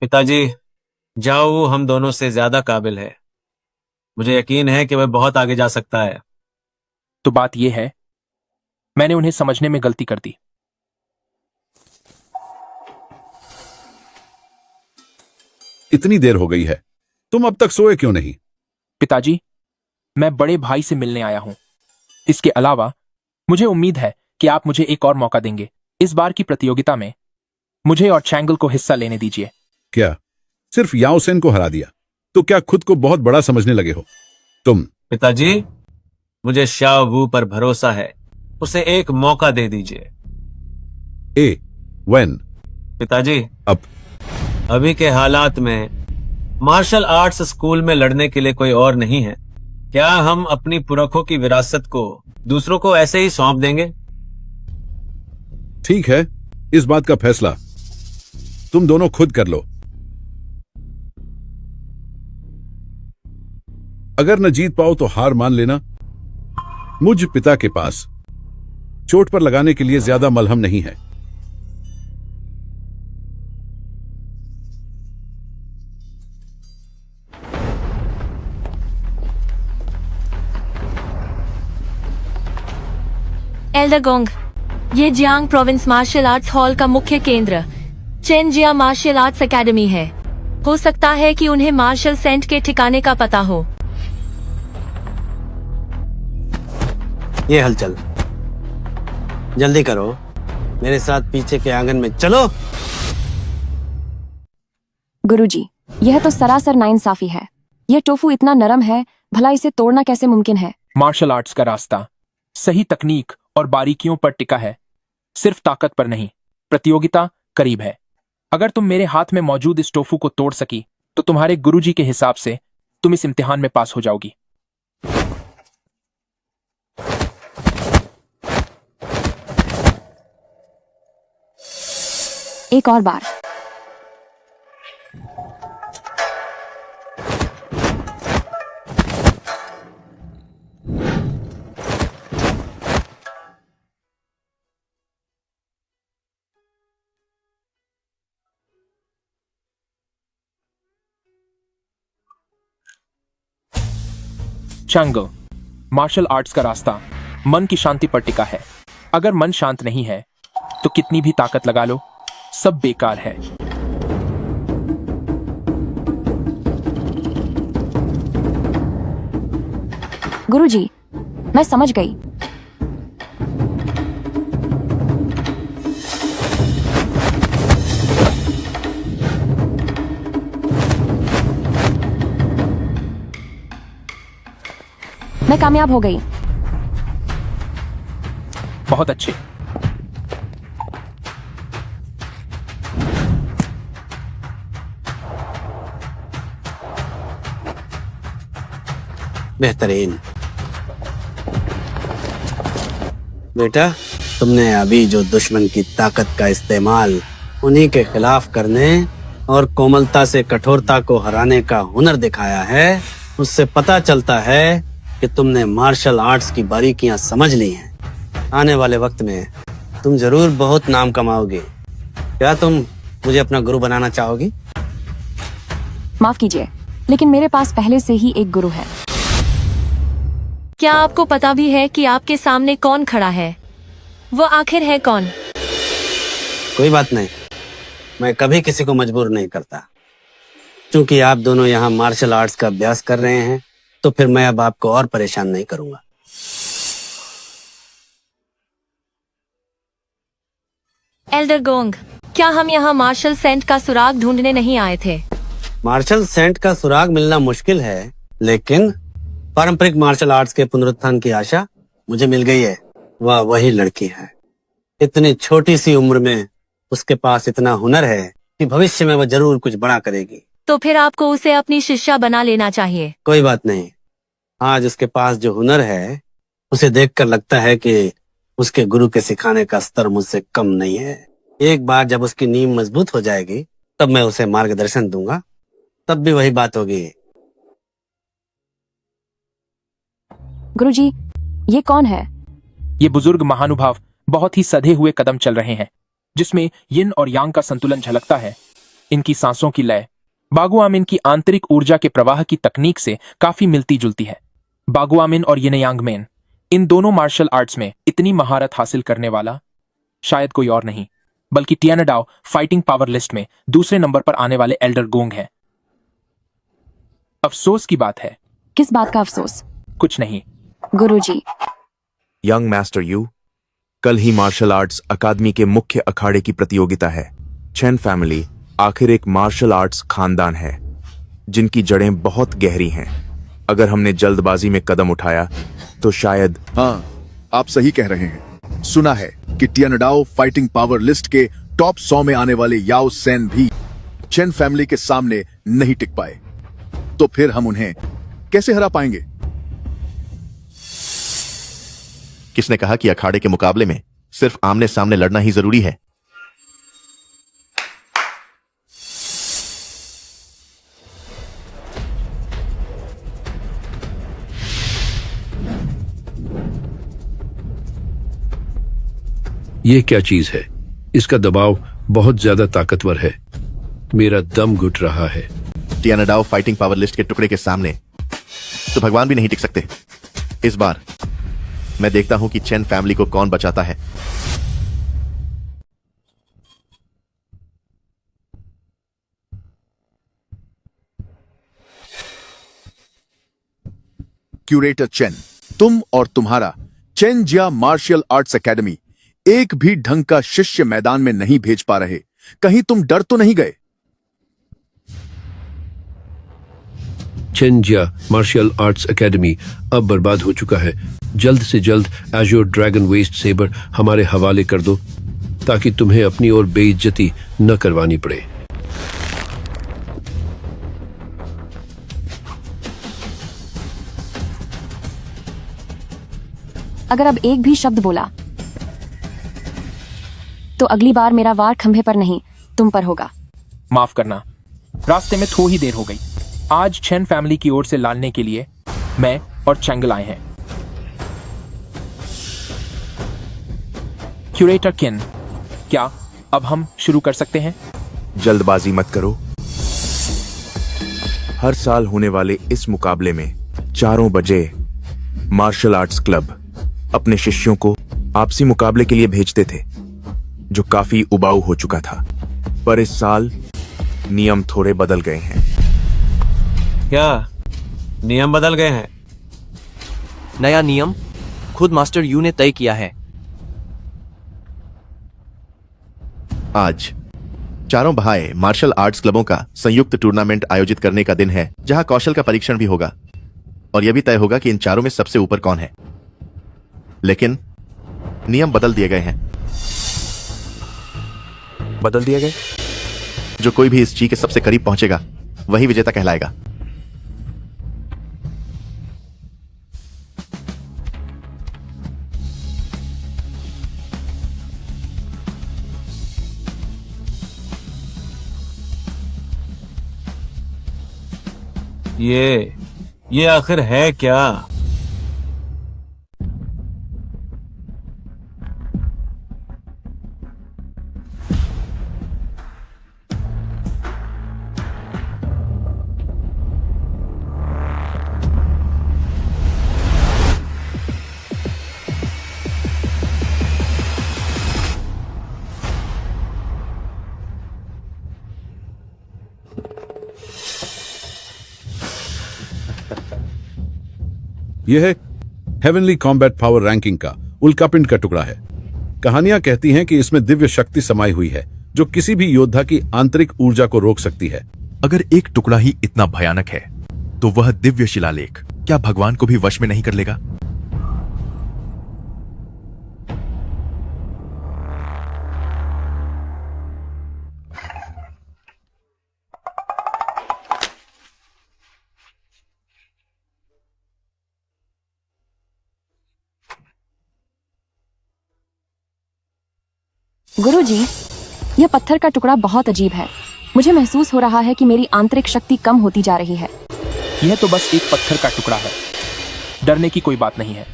पिताजी, जाओ वू हम दोनों से ज्यादा काबिल है। मुझे यकीन है कि वह बहुत आगे जा सकता है। तो बात यह है, मैंने उन्हें समझने में गलती कर दी। इतनी देर हो गई है, तुम अब तक सोए क्यों नहीं? पिताजी, मैं बड़े भाई से मिलने आया हूं। इसके अलावा मुझे उम्मीद है कि आप मुझे एक और मौका देंगे। इस बार की प्रतियोगिता में मुझे और चैंगल को हिस्सा लेने दीजिए। क्या सिर्फ याओ सेन को हरा दिया तो क्या खुद को बहुत बड़ा समझने लगे हो तुम? पिताजी, मुझे शाओ वू पर भरोसा है। उसे एक मौका दे दीजिए। वेन पिताजी, अब अभी के हालात में मार्शल आर्ट्स स्कूल में लड़ने के लिए कोई और नहीं है। क्या हम अपनी पुरखों की विरासत को दूसरों को ऐसे ही सौंप देंगे? ठीक है, इस बात का फैसला तुम दोनों खुद कर लो। अगर न जीत पाओ तो हार मान लेना। मुझ पिता के पास चोट पर लगाने के लिए ज्यादा मलहम नहीं है। एल्डर गोंग, ये Jiang province martial arts hall का मुख्य केंद्र चेनजिया मार्शल आर्ट्स एकेडमी है। हो सकता है कि उन्हें मार्शल सेंट के ठिकाने का पता हो। ये हलचल, जल्दी करो, मेरे साथ पीछे के आंगन में चलो। गुरुजी, यह तो सरासर नाइंसाफी है। यह टोफू इतना नरम है, भला इसे तोड़ना कैसे मुमकिन है? मार्शल आर्ट्स का रास्ता सही तकनीक और बारीकियों पर टिका है, सिर्फ ताकत पर नहीं। प्रतियोगिता करीब है। अगर तुम मेरे हाथ में मौजूद इस टोफू को तोड़ सकी तो तुम्हारे गुरुजी के हिसाब से तुम इस इम्तिहान में पास हो जाओगी। एक और बार। चांगो, मार्शल आर्ट्स का रास्ता मन की शांति पर टिका है। अगर मन शांत नहीं है तो कितनी भी ताकत लगा लो, सब बेकार है। गुरुजी, मैं समझ गई। मैं कामयाब हो गई। बहुत अच्छे। बेहतरीन। बेटा, तुमने अभी जो दुश्मन की ताकत का इस्तेमाल उन्हीं के खिलाफ करने और कोमलता से कठोरता को हराने का हुनर दिखाया है, उससे पता चलता है कि तुमने मार्शल आर्ट्स की बारीकियां समझ ली हैं। आने वाले वक्त में तुम जरूर बहुत नाम कमाओगे। क्या तुम मुझे अपना गुरु बनाना चाहोगी? माफ कीजिए, लेकिन मेरे पास पहले से ही एक गुरु है। क्या आपको पता भी है कि आपके सामने कौन खड़ा है? वो आखिर है कौन? कोई बात नहीं, मैं कभी किसी को मजबूर नहीं करता। क्योंकि आप दोनों यहाँ मार्शल आर्ट्स का अभ्यास कर रहे हैं, तो फिर मैं अब आपको और परेशान नहीं करूंगा। एल्डर गोंग, क्या हम यहाँ मार्शल सेंट का सुराग ढूंढने नहीं आए थे? मार्शल सेंट का सुराग मिलना मुश्किल है, लेकिन पारंपरिक मार्शल आर्ट्स के पुनरुत्थान की आशा मुझे मिल गई है। वह वही लड़की है। इतनी छोटी सी उम्र में उसके पास इतना हुनर है कि भविष्य में वह जरूर कुछ बड़ा करेगी। तो फिर आपको उसे अपनी शिष्या बना लेना चाहिए। कोई बात नहीं, आज उसके पास जो हुनर है उसे देखकर लगता है कि उसके गुरु के सिखाने का स्तर मुझसे कम नहीं है। एक बार जब उसकी नींव मजबूत हो जाएगी तब मैं उसे मार्गदर्शन दूंगा, तब भी वही बात होगी। गुरुजी, ये कौन है? ये बुजुर्ग महानुभाव बहुत ही सधे हुए कदम चल रहे हैं, जिसमें यिन और यांग का संतुलन झलकता है। इनकी सांसों की लय बागुआमिन की आंतरिक ऊर्जा के प्रवाह की तकनीक से काफी मिलती जुलती है। बागुआमिन और यिन यांग मेन, इन दोनों मार्शल आर्ट्स में इतनी महारत हासिल करने वाला शायद कोई और नहीं बल्कि टियानाडाओ फाइटिंग पावर लिस्ट में दूसरे नंबर पर आने वाले एल्डर गोंग हैं। अफसोस की बात है। किस बात का अफसोस? कुछ नहीं गुरुजी। यंग मास्टर यू, कल ही मार्शल आर्ट्स अकादमी के मुख्य अखाड़े की प्रतियोगिता है। चेन फैमिली आखिर एक मार्शल आर्ट्स खानदान है जिनकी जड़ें बहुत गहरी हैं। अगर हमने जल्दबाजी में कदम उठाया तो शायद। हाँ, आप सही कह रहे हैं। सुना है कि टियानाडाओ फाइटिंग पावर लिस्ट के टॉप 100 में आने वाले याओ सेन भी चेन फैमिली के सामने नहीं टिक पाए, तो फिर हम उन्हें कैसे हरा पाएंगे? किसने कहा कि अखाड़े के मुकाबले में सिर्फ आमने सामने लड़ना ही जरूरी है? ये क्या चीज है? इसका दबाव बहुत ज्यादा ताकतवर है। मेरा दम घुट रहा है। टियानाडाओ फाइटिंग पावर लिस्ट के टुकड़े के सामने तो भगवान भी नहीं टिक सकते। इस बार मैं देखता हूं कि चेन फैमिली को कौन बचाता है। क्यूरेटर चेन, तुम और तुम्हारा चेनजिया मार्शल आर्ट्स एकेडमी एक भी ढंग का शिष्य मैदान में नहीं भेज पा रहे। कहीं तुम डर तो नहीं गए? चेनजिया मार्शल आर्ट्स एकेडमी अब बर्बाद हो चुका है। जल्द से जल्द एज़्योर ड्रैगन वेस्ट सेबर हमारे हवाले कर दो ताकि तुम्हें अपनी और बेइज्जती न करवानी पड़े। अगर अब एक भी शब्द बोला तो अगली बार मेरा वार खंभे पर नहीं तुम पर होगा। माफ करना, रास्ते में थोड़ी देर हो गई। आज चेन फैमिली की ओर से लाने के लिए मैं और चैंगल आए हैं। क्यूरेटर किन, क्या अब हम शुरू कर सकते हैं? जल्दबाजी मत करो। हर साल होने वाले इस मुकाबले में 4 बजे मार्शल आर्ट्स क्लब अपने शिष्यों को आपसी मुकाबले के लिए भेजते थे, जो काफी उबाऊ हो चुका था। पर इस साल नियम थोड़े बदल गए हैं। क्या नियम बदल गए हैं? नया नियम खुद मास्टर यू ने तय किया है। आज चारों भाई मार्शल आर्ट्स क्लबों का संयुक्त टूर्नामेंट आयोजित करने का दिन है, जहां कौशल का परीक्षण भी होगा और यह भी तय होगा कि इन चारों में सबसे ऊपर कौन है। लेकिन नियम बदल दिए गए हैं। बदल दिए गए? जो कोई भी इस ची के सबसे करीब पहुंचेगा वही विजेता कहलाएगा। ये आखिर है क्या? यह है हेवनली कॉम्बैट पावर रैंकिंग का उल्कापिंड का टुकड़ा है। कहानियां कहती हैं कि इसमें दिव्य शक्ति समाई हुई है जो किसी भी योद्धा की आंतरिक ऊर्जा को रोक सकती है। अगर एक टुकड़ा ही इतना भयानक है तो वह दिव्य शिलालेख क्या भगवान को भी वश में नहीं कर लेगा? गुरुजी, यह पत्थर का टुकड़ा बहुत अजीब है। मुझे महसूस हो रहा है कि मेरी आंतरिक शक्ति कम होती जा रही है। यह तो बस एक पत्थर का टुकड़ा है, डरने की कोई बात नहीं है।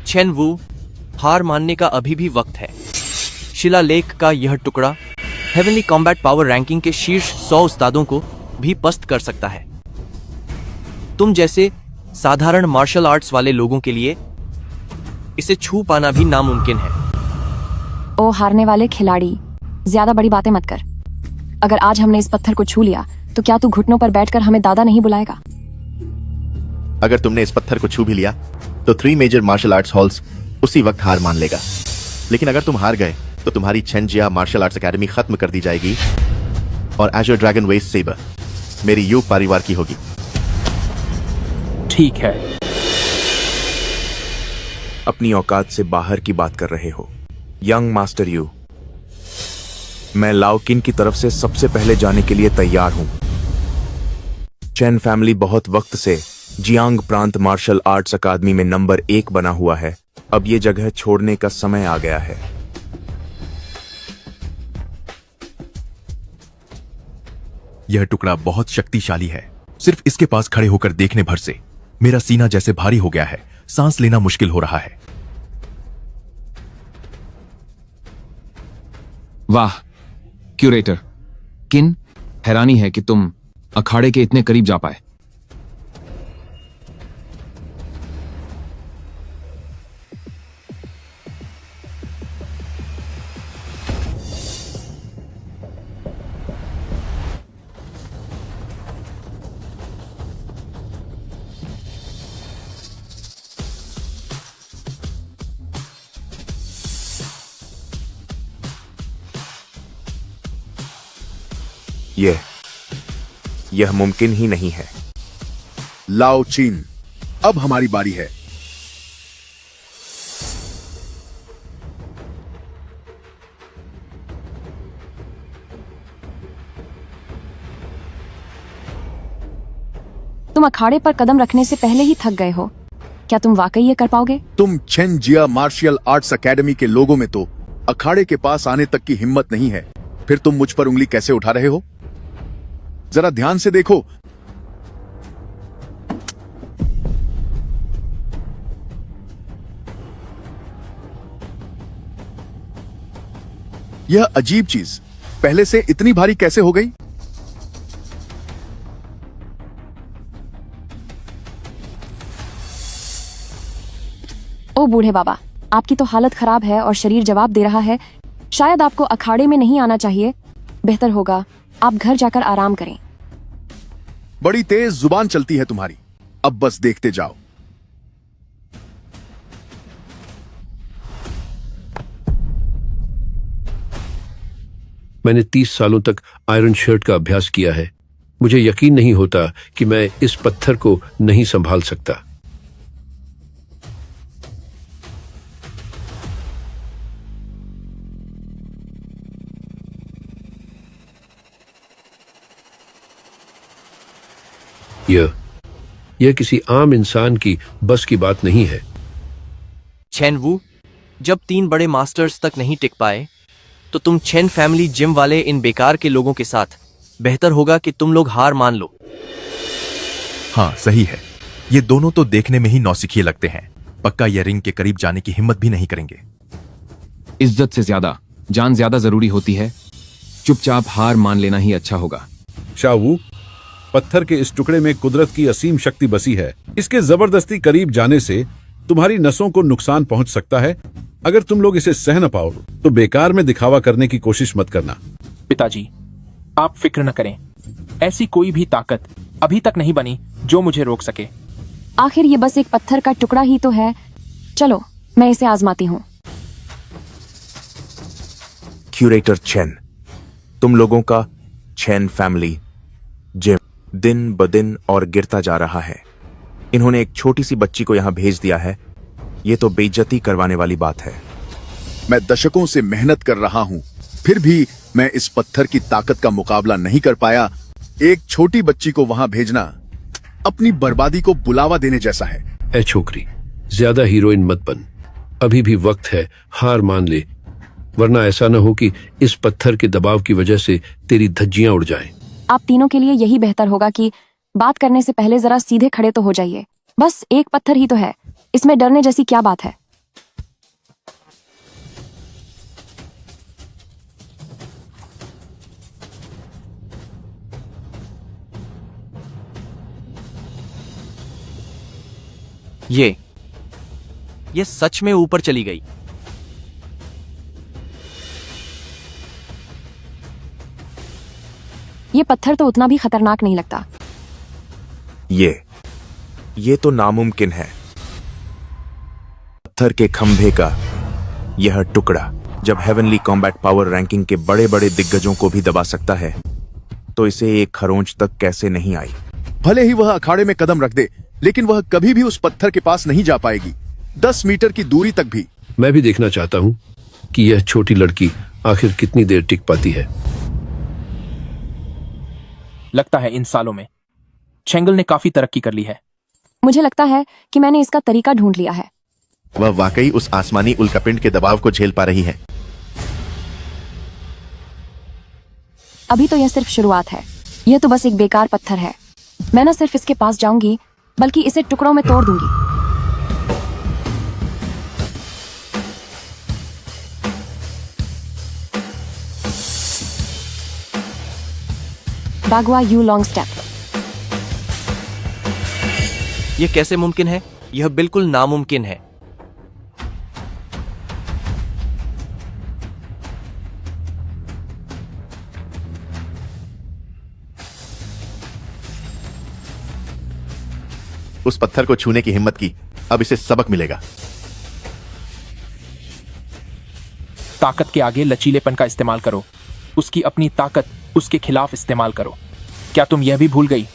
चेन वू, हार मानने का अभी भी वक्त है। शिलालेख का यह टुकड़ा हेवनली कॉम्बैट पावर रैंकिंग के शीर्ष 100 उस्तादों को भी पस्त कर सकता है। तुम जैसे साधारण मार्शल आर्ट्स वाले लोगों के लिए इसे छू पाना भी नामुमकिन है। ओ हारने वाले खिलाड़ी, ज्यादा बड़ी बातें मत कर। अगर आज हमने इस पत्थर को छू लिया तो क्या तू घुटनों पर बैठकर हमें दादा नहीं बुलाएगा? अगर तुमने इस पत्थर को छू भी लिया तो 3 मेजर मार्शल आर्ट्स हॉल्स उसी वक्त हार मान लेगा। लेकिन अगर तुम हार गए तो तुम्हारी चेनजिया मार्शल आर्ट्स एकेडमी खत्म कर दी जाएगी और एज़्योर ड्रैगन वेस्ट सेबर मेरी यू परिवार की होगी। ठीक है। अपनी औकात से बाहर की बात कर रहे हो यंग मास्टर यू। मैं लाओकिन की तरफ से सबसे पहले जाने के लिए तैयार हूं। चेन फैमिली बहुत वक्त से जियांग प्रांत मार्शल आर्ट्स अकादमी में नंबर 1 बना हुआ है। अब ये जगह छोड़ने का समय आ गया है। यह टुकड़ा बहुत शक्तिशाली है। सिर्फ इसके पास खड़े होकर देखने भर से मेरा सीना जैसे भारी हो गया है, सांस लेना मुश्किल हो रहा है। वाह क्यूरेटर किन, हैरानी है कि तुम अखाड़े के इतने करीब जा पाए। यह मुमकिन ही नहीं है। लाओ चीन, अब हमारी बारी है। तुम अखाड़े पर कदम रखने से पहले ही थक गए हो। क्या तुम वाकई ये कर पाओगे? तुम चेन जिया मार्शल आर्ट्स एकेडमी के लोगों में तो अखाड़े के पास आने तक की हिम्मत नहीं है, फिर तुम मुझ पर उंगली कैसे उठा रहे हो? जरा ध्यान से देखो। यह अजीब चीज पहले से इतनी भारी कैसे हो गई? ओ बूढ़े बाबा, आपकी तो हालत खराब है और शरीर जवाब दे रहा है। शायद आपको अखाड़े में नहीं आना चाहिए। बेहतर होगा आप घर जाकर आराम करें। बड़ी तेज जुबान चलती है तुम्हारी, अब बस देखते जाओ। मैंने 30 सालों तक आयरन शर्ट का अभ्यास किया है। मुझे यकीन नहीं होता कि मैं इस पत्थर को नहीं संभाल सकता। यह किसी आम इंसान की बस की बात नहीं है। चेन वू, जब 3 बड़े मास्टर्स तक नहीं टिक पाए तो तुम चेन फैमिली जिम वाले इन बेकार के लोगों के साथ बेहतर होगा कि तुम लोग हार मान लो। हाँ सही है, ये दोनों तो देखने में ही नौसिखिए लगते हैं। पक्का ये रिंग के करीब जाने की हिम्मत भी नहीं करेंगे। इज्जत से ज्यादा जान ज्यादा जरूरी होती है। चुपचाप हार मान लेना ही अच्छा होगा। शाहू, पत्थर के इस टुकड़े में कुदरत की असीम शक्ति बसी है। इसके जबरदस्ती करीब जाने से तुम्हारी नसों को नुकसान पहुंच सकता है। अगर तुम लोग इसे सह न पाओ तो बेकार में दिखावा करने की कोशिश मत करना। पिताजी, आप फिक्र न करें। ऐसी कोई भी ताकत अभी तक नहीं बनी जो मुझे रोक सके। आखिर ये बस एक पत्थर का टुकड़ा ही तो है। चलो मैं इसे आजमाती हूँ। क्यूरेटर चेन, तुम लोगों का चेन फैमिली जिम दिन ब दिन और गिरता जा रहा है। इन्होंने एक छोटी सी बच्ची को यहां भेज दिया है। ये तो बेइज्जती करवाने वाली बात है। मैं दशकों से मेहनत कर रहा हूं, फिर भी मैं इस पत्थर की ताकत का मुकाबला नहीं कर पाया। एक छोटी बच्ची को वहां भेजना अपनी बर्बादी को बुलावा देने जैसा है। ऐ छोकरी, ज्यादा हीरोइन मत बन। अभी भी वक्त है, हार मान ले, वरना ऐसा न हो कि इस पत्थर के दबाव की वजह से तेरी धज्जियां उड़ जाएं। आप तीनों के लिए यही बेहतर होगा कि बात करने से पहले जरा सीधे खड़े तो हो जाइए। बस एक पत्थर ही तो है, इसमें डरने जैसी क्या बात है? ये सच में ऊपर चली गई। ये पत्थर तो उतना भी खतरनाक नहीं लगता। ये तो नामुमकिन है। पत्थर के खंभे का यह टुकड़ा जब हेवनली कॉम्बैट पावर रैंकिंग के बड़े बड़े दिग्गजों को भी दबा सकता है, तो इसे एक खरोंच तक कैसे नहीं आई। भले ही वह अखाड़े में कदम रख दे, लेकिन वह कभी भी उस पत्थर के पास नहीं जा पाएगी, 10 मीटर की दूरी तक भी। मैं भी देखना चाहता हूं कि यह छोटी लड़की आखिर कितनी देर टिक पाती है। लगता है इन सालों में चेंगल ने काफी तरक्की कर ली है। मुझे लगता है कि मैंने इसका तरीका ढूंढ लिया है। वह वाकई उस आसमानी उल्कापिंड के दबाव को झेल पा रही है। अभी तो यह सिर्फ शुरुआत है। यह तो बस एक बेकार पत्थर है। मैं न सिर्फ इसके पास जाऊंगी, बल्कि इसे टुकड़ों में तोड़ दूंगी। बागवा यू लॉन्ग स्टेप। यह कैसे मुमकिन है? यह बिल्कुल नामुमकिन है। उस पत्थर को छूने की हिम्मत की, अब इसे सबक मिलेगा। ताकत के आगे लचीलेपन का इस्तेमाल करो। उसकी अपनी ताकत उसके खिलाफ इस्तेमाल करो। क्या तुम यह भी भूल गई?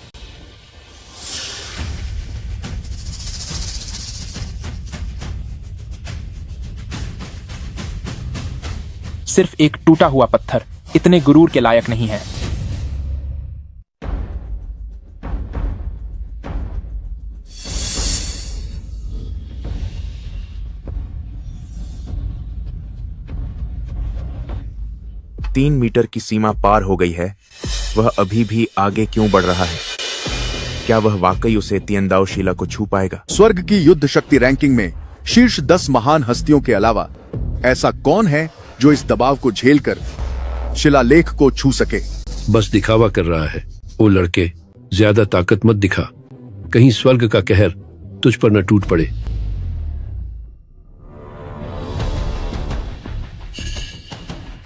सिर्फ एक टूटा हुआ पत्थर इतने गुरूर के लायक नहीं है। तीन मीटर की सीमा पार हो गई है। वह अभी भी आगे क्यों बढ़ रहा है? क्या वह वाकई उसे तियांदाओ शीला को छू पाएगा? स्वर्ग की युद्ध शक्ति रैंकिंग में शीर्ष 10 महान हस्तियों के अलावा ऐसा कौन है जो इस दबाव को झेलकर शिलालेख को छू सके? बस दिखावा कर रहा है। ओ लड़के, ज्यादा ताकत मत दिखा, कहीं स्वर्ग का कहर तुझ पर न टूट पड़े।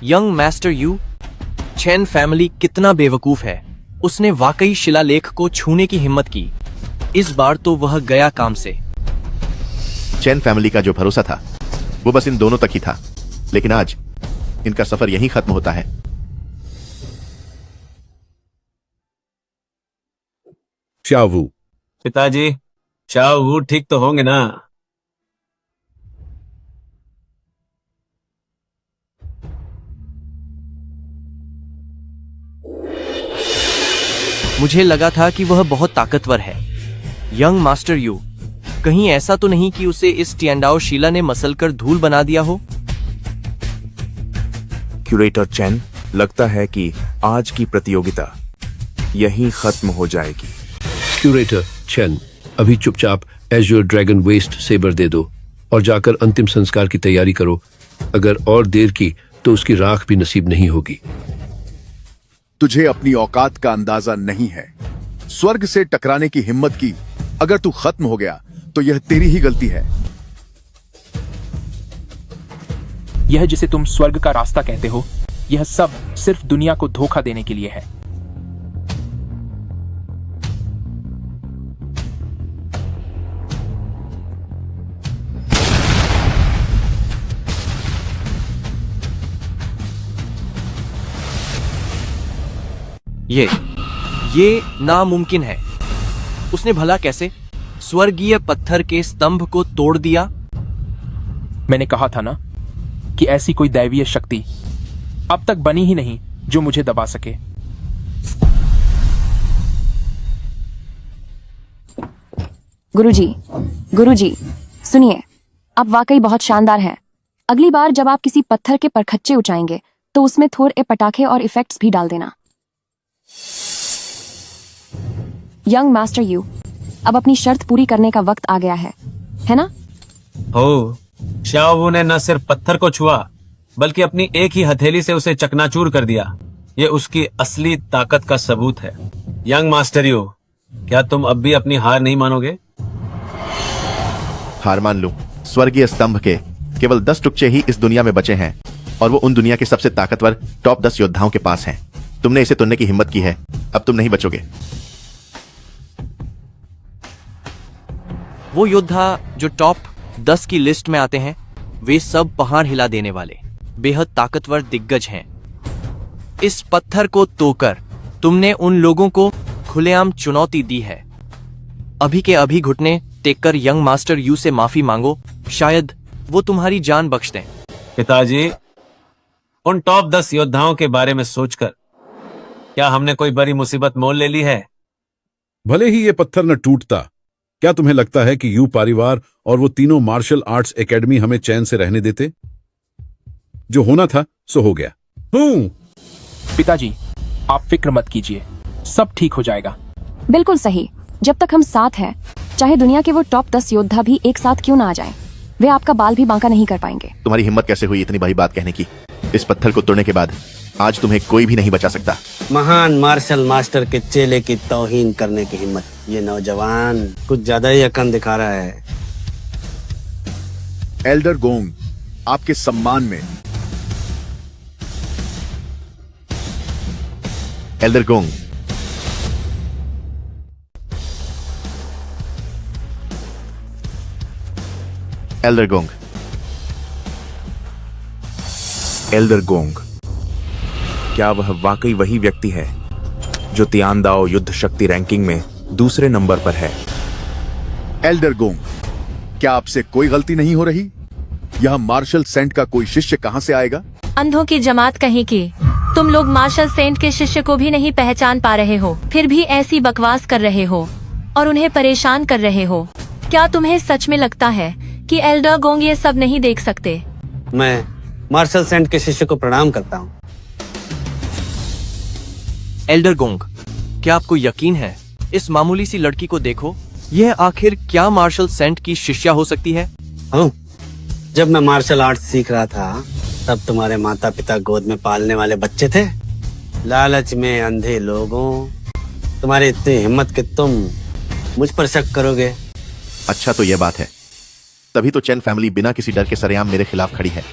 Young master you, chain family कितना बेवकूफ है। उसने वाकई शिलालेख को छूने की हिम्मत की। इस बार तो वह गया काम से। चैन फैमिली का जो भरोसा था वो बस इन दोनों तक ही था, लेकिन आज इनका सफर यहीं खत्म होता है। शाहवू, पिताजी, शाहवू ठीक तो होंगे ना? मुझे लगा था कि वह बहुत ताकतवर है। यंग मास्टर यू, कहीं ऐसा तो नहीं कि उसे इस तियांदाओ शीला ने मसल कर धूल बना दिया हो? क्यूरेटर चैन, लगता है कि आज की प्रतियोगिता यहीं खत्म हो जाएगी। क्यूरेटर चैन, अभी चुपचाप एज्योर ड्रैगन वेस्ट सेबर दे दो और जाकर अंतिम संस्कार की तैयारी करो। अगर और देर की तो उसकी राख भी नसीब नहीं होगी। तुझे अपनी औकात का अंदाजा नहीं है। स्वर्ग से टकराने की हिम्मत की, अगर तू खत्म हो गया तो यह तेरी ही गलती है। यह जिसे तुम स्वर्ग का रास्ता कहते हो, यह सब सिर्फ दुनिया को धोखा देने के लिए है। ये नामुमकिन है। उसने भला कैसे स्वर्गीय पत्थर के स्तंभ को तोड़ दिया? मैंने कहा था ना कि ऐसी कोई दैवीय शक्ति अब तक बनी ही नहीं जो मुझे दबा सके। गुरुजी, सुनिए, आप वाकई बहुत शानदार हैं। अगली बार जब आप किसी पत्थर के परखच्चे उठाएंगे तो उसमें थोड़े पटाखे और इफेक्ट्स भी डाल देना। यंग मास्टर यू, अब अपनी शर्त पूरी करने का वक्त आ गया है ना? हो, शाहवू ने न सिर्फ पत्थर को छुआ बल्कि अपनी एक ही हथेली से उसे चकनाचूर कर दिया। ये उसकी असली ताकत का सबूत है। यंग मास्टर यू, क्या तुम अब भी अपनी हार नहीं मानोगे? हार मान लूं। स्वर्गीय स्तंभ के केवल 10 टुकड़े ही इस दुनिया में बचे हैं और वो उन दुनिया के सबसे ताकतवर टॉप 10 योद्धाओं के पास हैं। तुमने इसे तोड़ने की हिम्मत की है, अब तुम नहीं बचोगे। वो योद्धा जो टॉप 10 की लिस्ट में आते हैं, वे सब पहाड़ हिला देने वाले बेहद ताकतवर दिग्गज हैं। इस पत्थर को तोड़कर तुमने उन लोगों को खुलेआम चुनौती दी है। अभी के अभी घुटने टेककर यंग मास्टर यू से माफी मांगो, शायद वो तुम्हारी जान बख्श दें। पिताजी, उन टॉप 10 योद्धाओं के बारे में सोचकर क्या हमने कोई बड़ी मुसीबत मोल ले ली है? भले ही ये पत्थर न टूटता, क्या तुम्हें लगता है कि यू परिवार और वो तीनों मार्शल आर्ट्स एकेडमी हमें चैन से रहने देते? जो होना था सो हो गया। पिताजी, आप फिक्र मत कीजिए, सब ठीक हो जाएगा। बिल्कुल सही। जब तक हम साथ हैं, चाहे दुनिया के वो टॉप 10 योद्धा भी एक साथ क्यों ना आ जाएं, वे आपका बाल भी बांका नहीं कर पाएंगे। तुम्हारी हिम्मत कैसे हुई इतनी बड़ी बात कहने की? इस पत्थर को तोड़ने के बाद आज तुम्हें कोई भी नहीं बचा सकता। महान मार्शल मास्टर के चेले की तौहीन करने की हिम्मत। ये नौजवान कुछ ज्यादा ही अकन दिखा रहा है। एल्डर गोंग, आपके सम्मान में। Elder gong, Elder gong, Elder gong, क्या वह वाकई वही व्यक्ति है जो तियांदाओ युद्ध शक्ति रैंकिंग में दूसरे नंबर पर है? एल्डर गोंग, क्या आपसे कोई गलती नहीं हो रही? यह मार्शल सेंट का कोई शिष्य कहां से आएगा? अंधों की जमात कहीं की। तुम लोग मार्शल सेंट के शिष्य को भी नहीं पहचान पा रहे हो, फिर भी ऐसी बकवास कर रहे हो और उन्हें परेशान कर रहे हो। क्या तुम्हें सच में लगता है कि एल्डर गोंग ये सब नहीं देख सकते? मैं मार्शल सेंट के शिष्य को प्रणाम करता हूँ। एल्डर गोंग, क्या आपको यकीन है? इस मामूली सी लड़की को देखो, यह आखिर क्या मार्शल सेंट की शिष्या हो सकती है? हाँ, जब मैं मार्शल आर्ट्स सीख रहा था तब तुम्हारे माता पिता गोद में पालने वाले बच्चे थे। लालच में अंधे लोगों, तुम्हारी इतनी हिम्मत कि तुम मुझ पर शक करोगे। अच्छा तो यह बात है, तभी तो चेन फैमिली बिना किसी डर के सरेआम मेरे खिलाफ खड़ी है।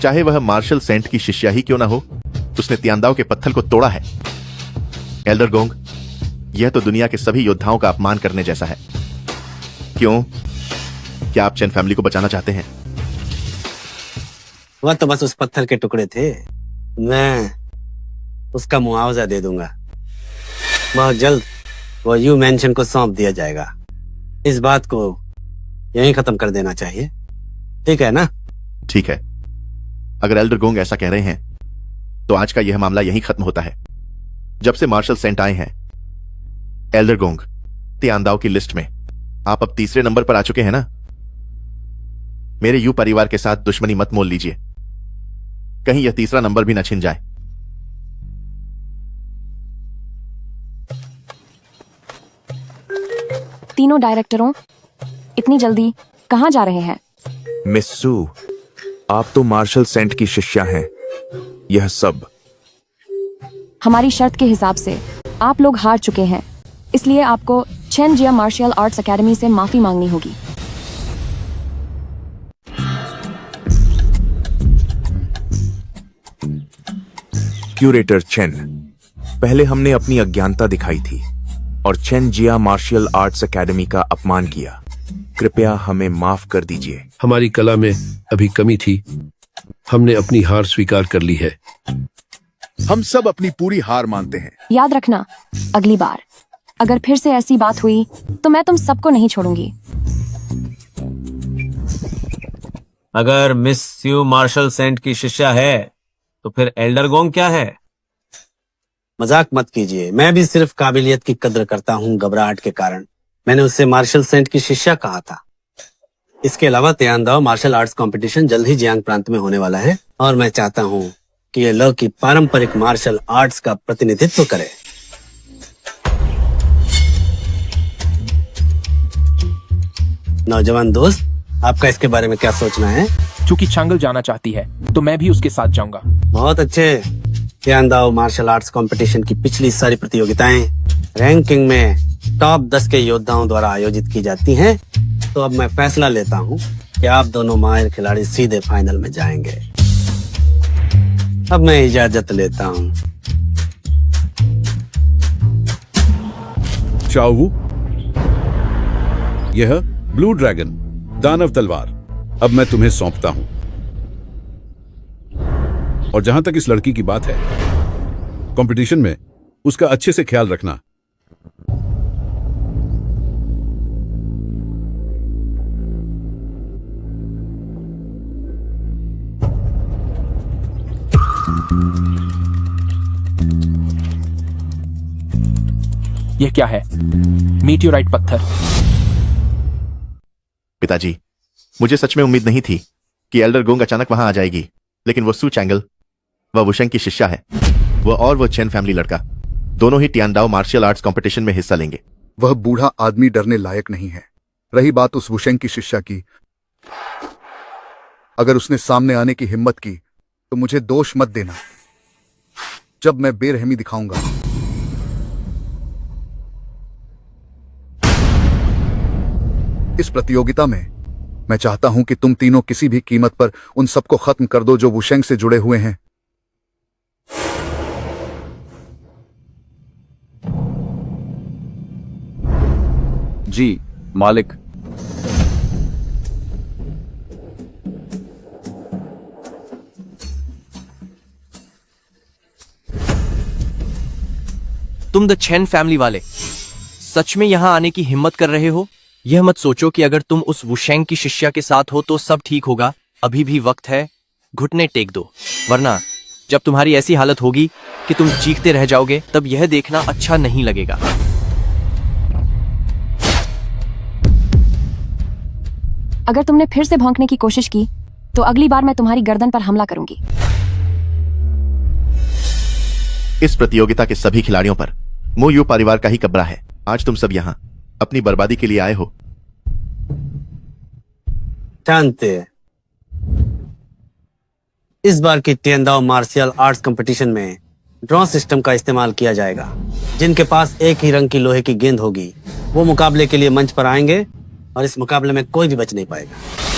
चाहे वह मार्शल सेंट की शिष्या ही क्यों ना हो, उसने तियांदाओ के पत्थर को तोड़ा है। एल्डर गोंग, यह तो दुनिया के सभी योद्धाओं का अपमान करने जैसा है। क्यों? क्या आप चेन फैमिली को बचाना चाहते हैं? वह तो बस उस पत्थर के टुकड़े थे, मैं उसका मुआवजा दे दूंगा। बहुत जल्द वो यू मेंशन को सौंप दिया जाएगा। इस बात को यहीं खत्म कर देना चाहिए, ठीक है ना? ठीक है, अगर एल्डर गोंग ऐसा कह रहे हैं तो आज का यह मामला यहीं खत्म होता है। जब से मार्शल सेंट आए हैं एल्डर गोंग, तियांदाओ की लिस्ट में आप अब तीसरे नंबर पर आ चुके हैं ना? मेरे यू परिवार के साथ दुश्मनी मत मोल लीजिए, कहीं यह तीसरा नंबर भी न छिन जाए। तीनों डायरेक्टरों, इतनी जल्दी कहाँ जा रहे हैं? मिस सू, आप तो मार्शल सेंट की शिष्या हैं। यह सब हमारी शर्त के हिसाब से आप लोग हार चुके हैं, इसलिए आपको चेन जिया मार्शल आर्ट्स एकेडमी से माफी मांगनी होगी। क्यूरेटर चेन, पहले हमने अपनी अज्ञानता दिखाई थी और चेन जिया मार्शल आर्ट्स एकेडमी का अपमान किया। कृपया हमें माफ कर दीजिए। हमारी कला में अभी कमी थी, हमने अपनी हार स्वीकार कर ली है। हम सब अपनी पूरी हार मानते हैं। याद रखना, अगली बार अगर फिर से ऐसी बात हुई तो मैं तुम सबको नहीं छोड़ूंगी। अगर मिस यू मार्शल सेंट की शिष्या है तो फिर एल्डर गोंग क्या है? मजाक मत कीजिए, मैं भी सिर्फ काबिलियत की कद्र करता हूँ। घबराहट के कारण मैंने उससे मार्शल सेंट की शिष्या कहा था। इसके अलावा तियांदाओ मार्शल आर्ट्स कंपटीशन जल्द ही जियांग प्रांत में होने वाला है और मैं चाहता हूँ कि ये लड़की पारंपरिक मार्शल आर्ट्स का प्रतिनिधित्व करे। नौजवान दोस्त, आपका इसके बारे में क्या सोचना है? चूंकि चांगल जाना चाहती है तो मैं भी उसके साथ जाऊंगा। बहुत अच्छे। तियांदाओ मार्शल आर्ट्स कंपटीशन की पिछली सारी प्रतियोगिताएं रैंकिंग में टॉप 10 के योद्धाओं द्वारा आयोजित की जाती हैं, तो अब मैं फैसला लेता हूं कि आप दोनों माहिर खिलाड़ी सीधे फाइनल में जाएंगे। अब मैं इजाजत लेता हूं। चाओवू, यह ब्लू ड्रैगन दानव तलवार अब मैं तुम्हें सौंपता हूं। और जहां तक इस लड़की की बात है, कंपटीशन में उसका अच्छे से ख्याल रखना। यह क्या है? मीटियोराइट पत्थर। पिताजी, मुझे सच में उम्मीद नहीं थी कि एल्डर गोंग अचानक वहां आ जाएगी, लेकिन वो सू चैंगल, वह वुशेंग की शिष्या है। वो चेन फैमिली लड़का दोनों ही तियांदाओ मार्शल आर्ट्स कंपटीशन में हिस्सा लेंगे। वह बूढ़ा आदमी डरने लायक नहीं है। रही बात उस वुशेंग की शिष्या की, अगर उसने सामने आने की हिम्मत की तो मुझे दोष मत देना जब मैं बेरहमी दिखाऊंगा। इस प्रतियोगिता में मैं चाहता हूं कि तुम तीनों किसी भी कीमत पर उन सबको खत्म कर दो जो वुशेंग से जुड़े हुए हैं। जी मालिक। तुम द चेन फैमिली वाले सच में यहाँ आने की हिम्मत कर रहे हो? यह मत सोचो कि अगर तुम उस वुशेंग की शिष्या के साथ हो तो सब ठीक होगा। अभी भी वक्त है, घुटने टेक दो, वरना जब तुम्हारी ऐसी हालत होगी कि तुम चीखते रह जाओगे तब यह देखना अच्छा नहीं लगेगा। अगर तुमने फिर से भौंकने की कोशिश की तो अगली बार मैं तुम्हारी गर्दन पर हमला करूंगी। इस प्रतियोगिता के सभी खिलाड़ियों पर मो यू परिवार का ही कब्जा है। आज तुम सब यहाँ अपनी बर्बादी के लिए आए हो। जानते हैं, इस बार की टिएनडाओ मार्शल आर्ट्स कंपटीशन में ड्रॉ सिस्टम का इस्तेमाल किया जाएगा। जिनके पास एक ही रंग की लोहे की गेंद होगी वो मुकाबले के लिए मंच पर आएंगे और इस मुकाबले में कोई भी बच नहीं पाएगा।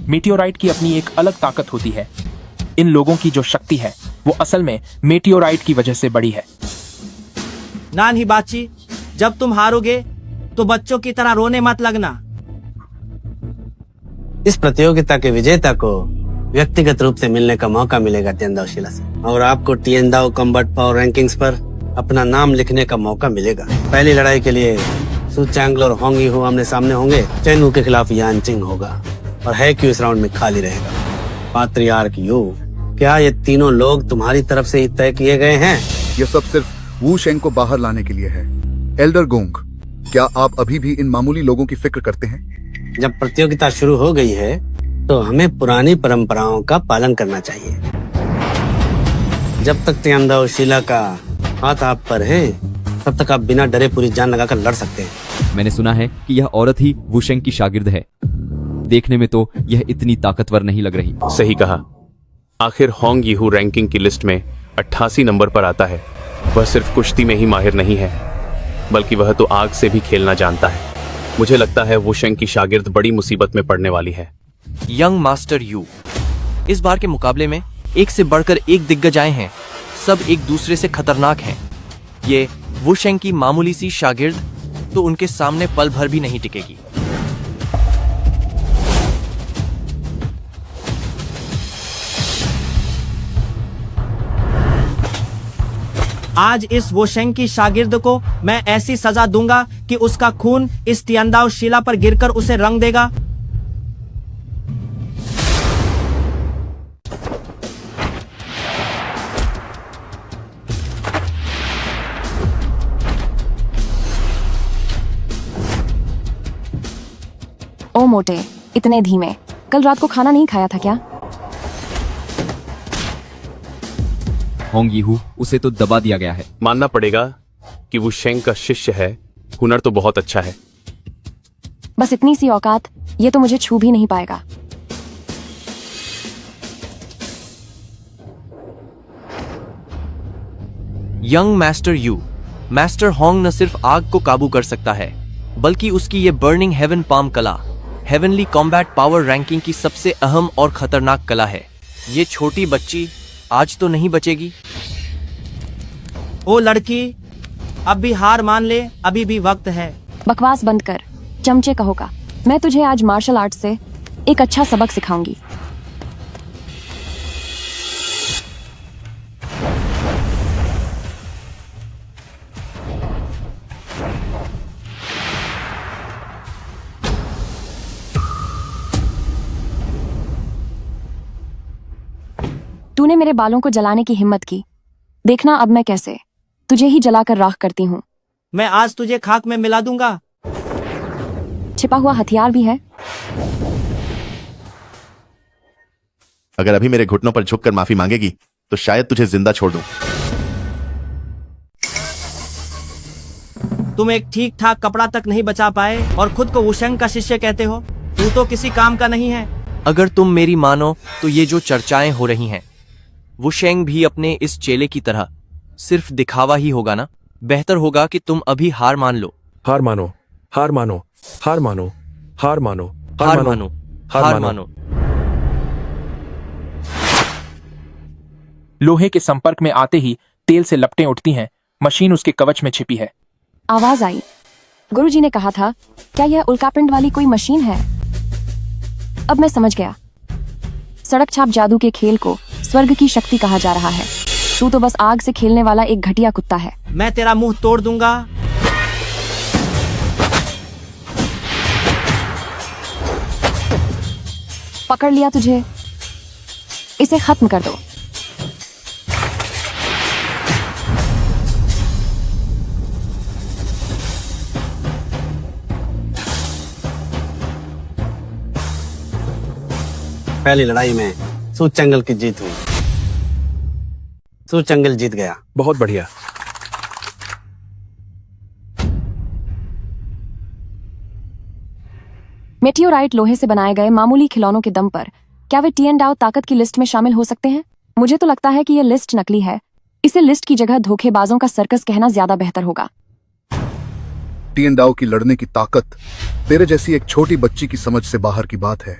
मेटियोराइट की अपनी एक अलग ताकत होती है। इन लोगों की जो शक्ति है वो असल में मेटियोराइट की वजह से बड़ी है। नानी बाची, जब तुम हारोगे तो बच्चों की तरह रोने मत लगना। इस प्रतियोगिता के विजेता को व्यक्तिगत रूप से मिलने का मौका मिलेगा टिएनडाओ शिला से, और आपको टिएनडाओ कॉम्बैट पावर रैंकिंग्स पर अपना नाम लिखने का मौका मिलेगा। पहली लड़ाई के लिए सु चैंगल और होंग यीहू आमने सामने होंगे। चेन वू के खिलाफ यान चिंग होगा और हैक्यू इस राउंड में खाली रहेगा। पात्रियार्क यू, क्या ये तीनों लोग तुम्हारी तरफ से ही तय किए गए हैं? यह सब सिर्फ वू शेंग को बाहर लाने के लिए है। एल्डर गोंग, क्या आप अभी भी इन मामूली लोगों की फिक्र करते हैं? जब प्रतियोगिता शुरू हो गई है तो हमें पुरानी परंपराओं का पालन करना चाहिए। जब तक टिएनडाओ शिला का हाथ आप पर है तब तक आप बिना डरे पूरी जान लगाकर लड़ सकते हैं। मैंने सुना है कि यह औरत ही वुशेंग की शागिर्द है। देखने में तो यह इतनी ताकतवर नहीं लग रही। सही कहा। आखिर होंग यीहू रैंकिंग की लिस्ट में 88 नंबर पर आता है। वह सिर्फ कुश्ती में ही माहिर नहीं है बल्कि वह तो आग से भी खेलना जानता है। मुझे लगता है वुशेंग की शागिर्द बड़ी मुसीबत में पड़ने वाली है। यंग मास्टर यू, इस बार के मुकाबले में एक से बढ़कर एक दिग्गज आए हैं। सब एक दूसरे से खतरनाक हैं। ये वुशेंग की मामूली सी शागिर्द तो उनके सामने पल भर भी नहीं टिकेगी। आज इस वुशेंग की शागिर्द को मैं ऐसी सजा दूंगा कि उसका खून इस टिएनडाओ शिला पर गिरकर उसे रंग देगा। ओ मोटे, इतने धीमे, कल रात को खाना नहीं खाया था क्या? होंग यीहू, उसे तो दबा दिया गया है। मानना पड़ेगा कि वो शेंग का शिष्य है। हुनर तो बहुत अच्छा है। बस इतनी सी औकात, ये तो मुझे छू भी नहीं पाएगा। Young master you, master Hong न सिर्फ आग को काबू कर सकता है बल्कि उसकी ये बर्निंग हेवन पाम कला हेवनली कॉम्बैट पावर रैंकिंग की सबसे अहम और खतरनाक कला है। ये छोटी बच्ची आज तो नहीं बचेगी। ओ लड़की, अब भी हार मान ले, अभी भी वक्त है। बकवास बंद कर, चमचे कहोगा। मैं तुझे आज मार्शल आर्ट से एक अच्छा सबक सिखाऊंगी। तूने मेरे बालों को जलाने की हिम्मत की, देखना अब मैं कैसे तुझे ही जलाकर राख करती हूँ। मैं आज तुझे खाक में मिला दूंगा। छिपा हुआ हथियार भी है। अगर अभी मेरे घुटनों पर झुककर माफी मांगेगी तो शायद तुझे जिंदा छोड़ दूं। तुम एक ठीक ठाक कपड़ा तक नहीं बचा पाए और खुद को वुशेंग का शिष्य कहते हो। तू तो किसी काम का नहीं है। अगर तुम मेरी मानो तो ये जो चर्चाएं हो रही हैं वुशेंग भी अपने इस चेले की तरह सिर्फ दिखावा ही होगा ना। बेहतर होगा कि तुम अभी हार मान लो। हार मानो, हार मानो, हार मानो, हार मानो, हार मानो, हार मानो। लोहे के संपर्क में आते ही तेल से लपटें उठती हैं। मशीन उसके कवच में छिपी है। आवाज आई। गुरुजी ने कहा था, क्या यह उल्कापिंड वाली कोई मशीन है? अब मैं समझ गया। सड़क छाप जादू के खेल को स्वर्ग की शक्ति कहा जा रहा है। तू तो बस आग से खेलने वाला एक घटिया कुत्ता है। मैं तेरा मुंह तोड़ दूंगा। पकड़ लिया तुझे। इसे खत्म कर दो। पहली लड़ाई में सूचंगल की जीत हुई। सूचंगल जीत गया। बहुत बढ़िया। मेटियोराइट लोहे से बनाए गए मामूली खिलौनों के दम पर क्या वे टिएनडाओ ताकत की लिस्ट में शामिल हो सकते हैं? मुझे तो लगता है कि यह लिस्ट नकली है। इसे लिस्ट की जगह धोखेबाजों का सर्कस कहना ज्यादा बेहतर होगा। टिएनडाओ की लड़ने की ताकत तेरे जैसी एक छोटी बच्ची की समझ से बाहर की बात है।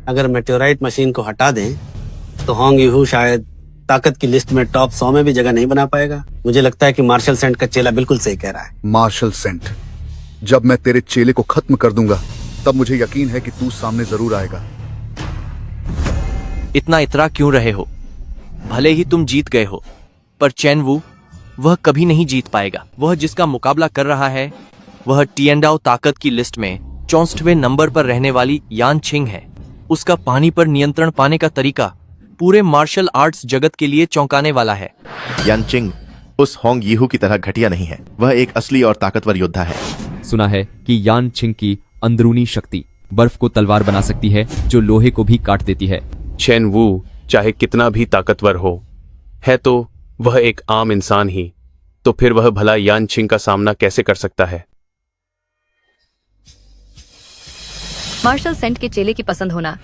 अगर मेटेओराइट मशीन को हटा दें तो होंग यूहू शायद ताकत की लिस्ट में टॉप 100 में भी जगह नहीं बना पाएगा। मुझे लगता है कि मार्शल सेंट का चेला बिल्कुल सही कह रहा है। मार्शल सेंट, जब मैं तेरे चेले को खत्म कर दूंगा तब मुझे यकीन है कि तू सामने जरूर आएगा। इतना इतरा क्यों रहे हो? भले ही तुम जीत गए हो, पर चेन वू वह कभी नहीं जीत पाएगा। वह जिसका मुकाबला कर रहा है वह टिएनडाओ ताकत की लिस्ट में 64वें नंबर पर रहने वाली यान छिंग है। उसका पानी पर नियंत्रण पाने का तरीका पूरे मार्शल आर्ट्स जगत के लिए चौंकाने वाला है। यानचिंग उस होंग यीहू की तरह घटिया नहीं है। वह एक असली और ताकतवर योद्धा है। सुना है कि यान छिंग की अंदरूनी शक्ति बर्फ को तलवार बना सकती है जो लोहे को भी काट देती है। चेन वू चाहे कितना भी ताकतवर हो, है तो वह एक आम इंसान ही, तो फिर वह भला यान छिंग का सामना कैसे कर सकता है? मार्शल सेंट के चेले की पसंद होना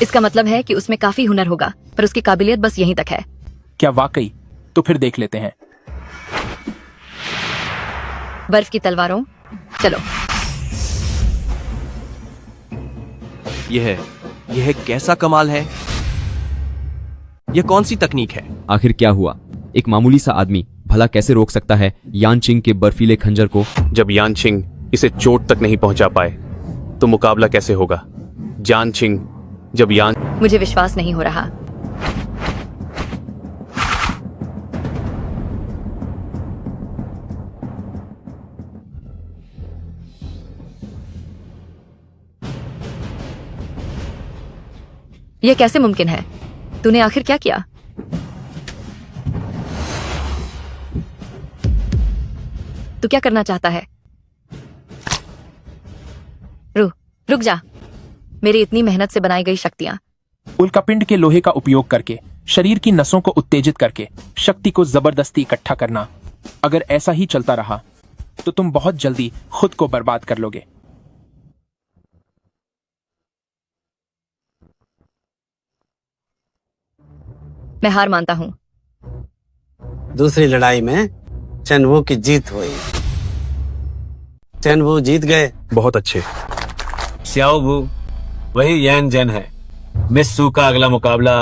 इसका मतलब है कि उसमें काफी हुनर होगा, पर उसकी काबिलियत बस यहीं तक है। क्या वाकई? तो फिर देख लेते हैं। बर्फ की तलवारों, चलो। यह कैसा कमाल है? यह कौन सी तकनीक है? आखिर क्या हुआ? एक मामूली सा आदमी भला कैसे रोक सकता है यानचिंग के बर्फीले खंजर को? जब यानचिंग इसे चोट तक नहीं पहुंचा पाए तो मुकाबला कैसे होगा? जानचिंग जब यान मुझे विश्वास नहीं हो रहा। यह कैसे मुमकिन है? तूने आखिर क्या किया? तू क्या करना चाहता है? रुक जा। मेरी इतनी मेहनत से बनाई गई शक्तियां। उल्कापिंड के लोहे का उपयोग करके शरीर की नसों को उत्तेजित करके शक्ति को जबरदस्ती इकट्ठा करना। अगर ऐसा ही चलता रहा तो तुम बहुत जल्दी खुद को बर्बाद कर लोगे। मैं हार मानता हूं। दूसरी लड़ाई में चेनवू की जीत हुई। चेनवू जीत गए। बहुत अच्छे। श्याओ वू वही यान जेन है। मिस सू का अगला मुकाबला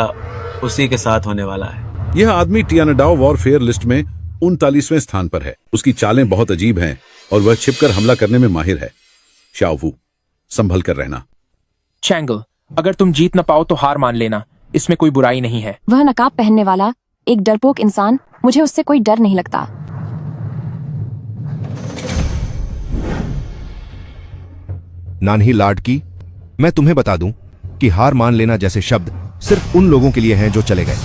उसी के साथ होने वाला है। यह आदमी टियानाडाओ वॉरफेयर लिस्ट में 39वें स्थान पर है। उसकी चालें बहुत अजीब हैं और वह छिपकर हमला करने में माहिर है। श्याओ वू, संभल कर रहना। चैंगल, अगर तुम जीत न पाओ तो हार मान लेना, इसमें कोई बुराई नहीं है। वह नकाब पहनने वाला एक डरपोक इंसान, मुझे उससे कोई डर नहीं लगता। नानही लाडकी, मैं तुम्हें बता दूं कि हार मान लेना जैसे शब्द सिर्फ उन लोगों के लिए हैं जो चले गए।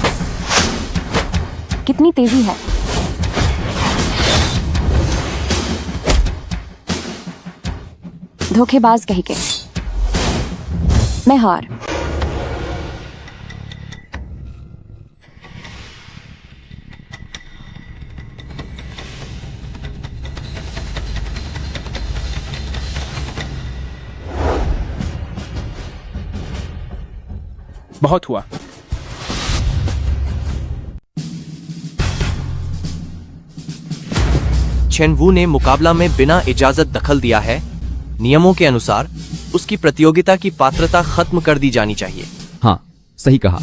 कितनी तेजी है! धोखेबाज कहीं के। मैं हार। बहुत हुआ। चेन वू ने मुकाबला में बिना इजाजत दखल दिया है। नियमों के अनुसार उसकी प्रतियोगिता की पात्रता खत्म कर दी जानी चाहिए। हाँ, सही कहा।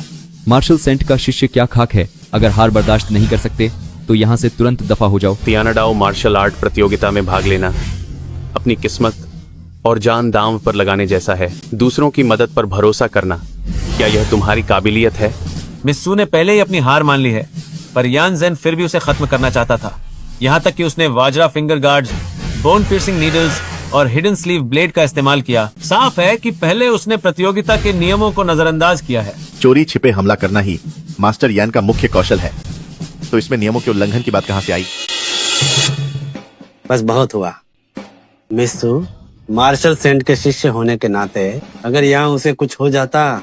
मार्शल सेंट का शिष्य क्या खाक है। अगर हार बर्दाश्त नहीं कर सकते तो यहाँ से तुरंत दफा हो जाओ। तियानाडाओ मार्शल आर्ट प्रतियोगिता में भाग लेना अपनी किस्मत और जान दांव पर लगाने जैसा है। दूसरों की मदद पर भरोसा करना, क्या यह तुम्हारी काबिलियत है? मिस्सू ने पहले ही अपनी हार मान ली है, पर यान जेन फिर भी उसे खत्म करना चाहता था। यहाँ तक कि उसने वाजरा finger guards, bone piercing needles और हिडन स्लीव ब्लेड का इस्तेमाल किया। साफ है कि पहले उसने प्रतियोगिता के नियमों को नजरअंदाज किया है। चोरी छिपे हमला करना ही मास्टर यान का मुख्य कौशल है, तो इसमें नियमों के उल्लंघन की बात कहां से आई? बस बहुत हुआ। मिस्सू, मार्शल सेंट के शिष्य होने के नाते अगर यहाँ उसे कुछ हो जाता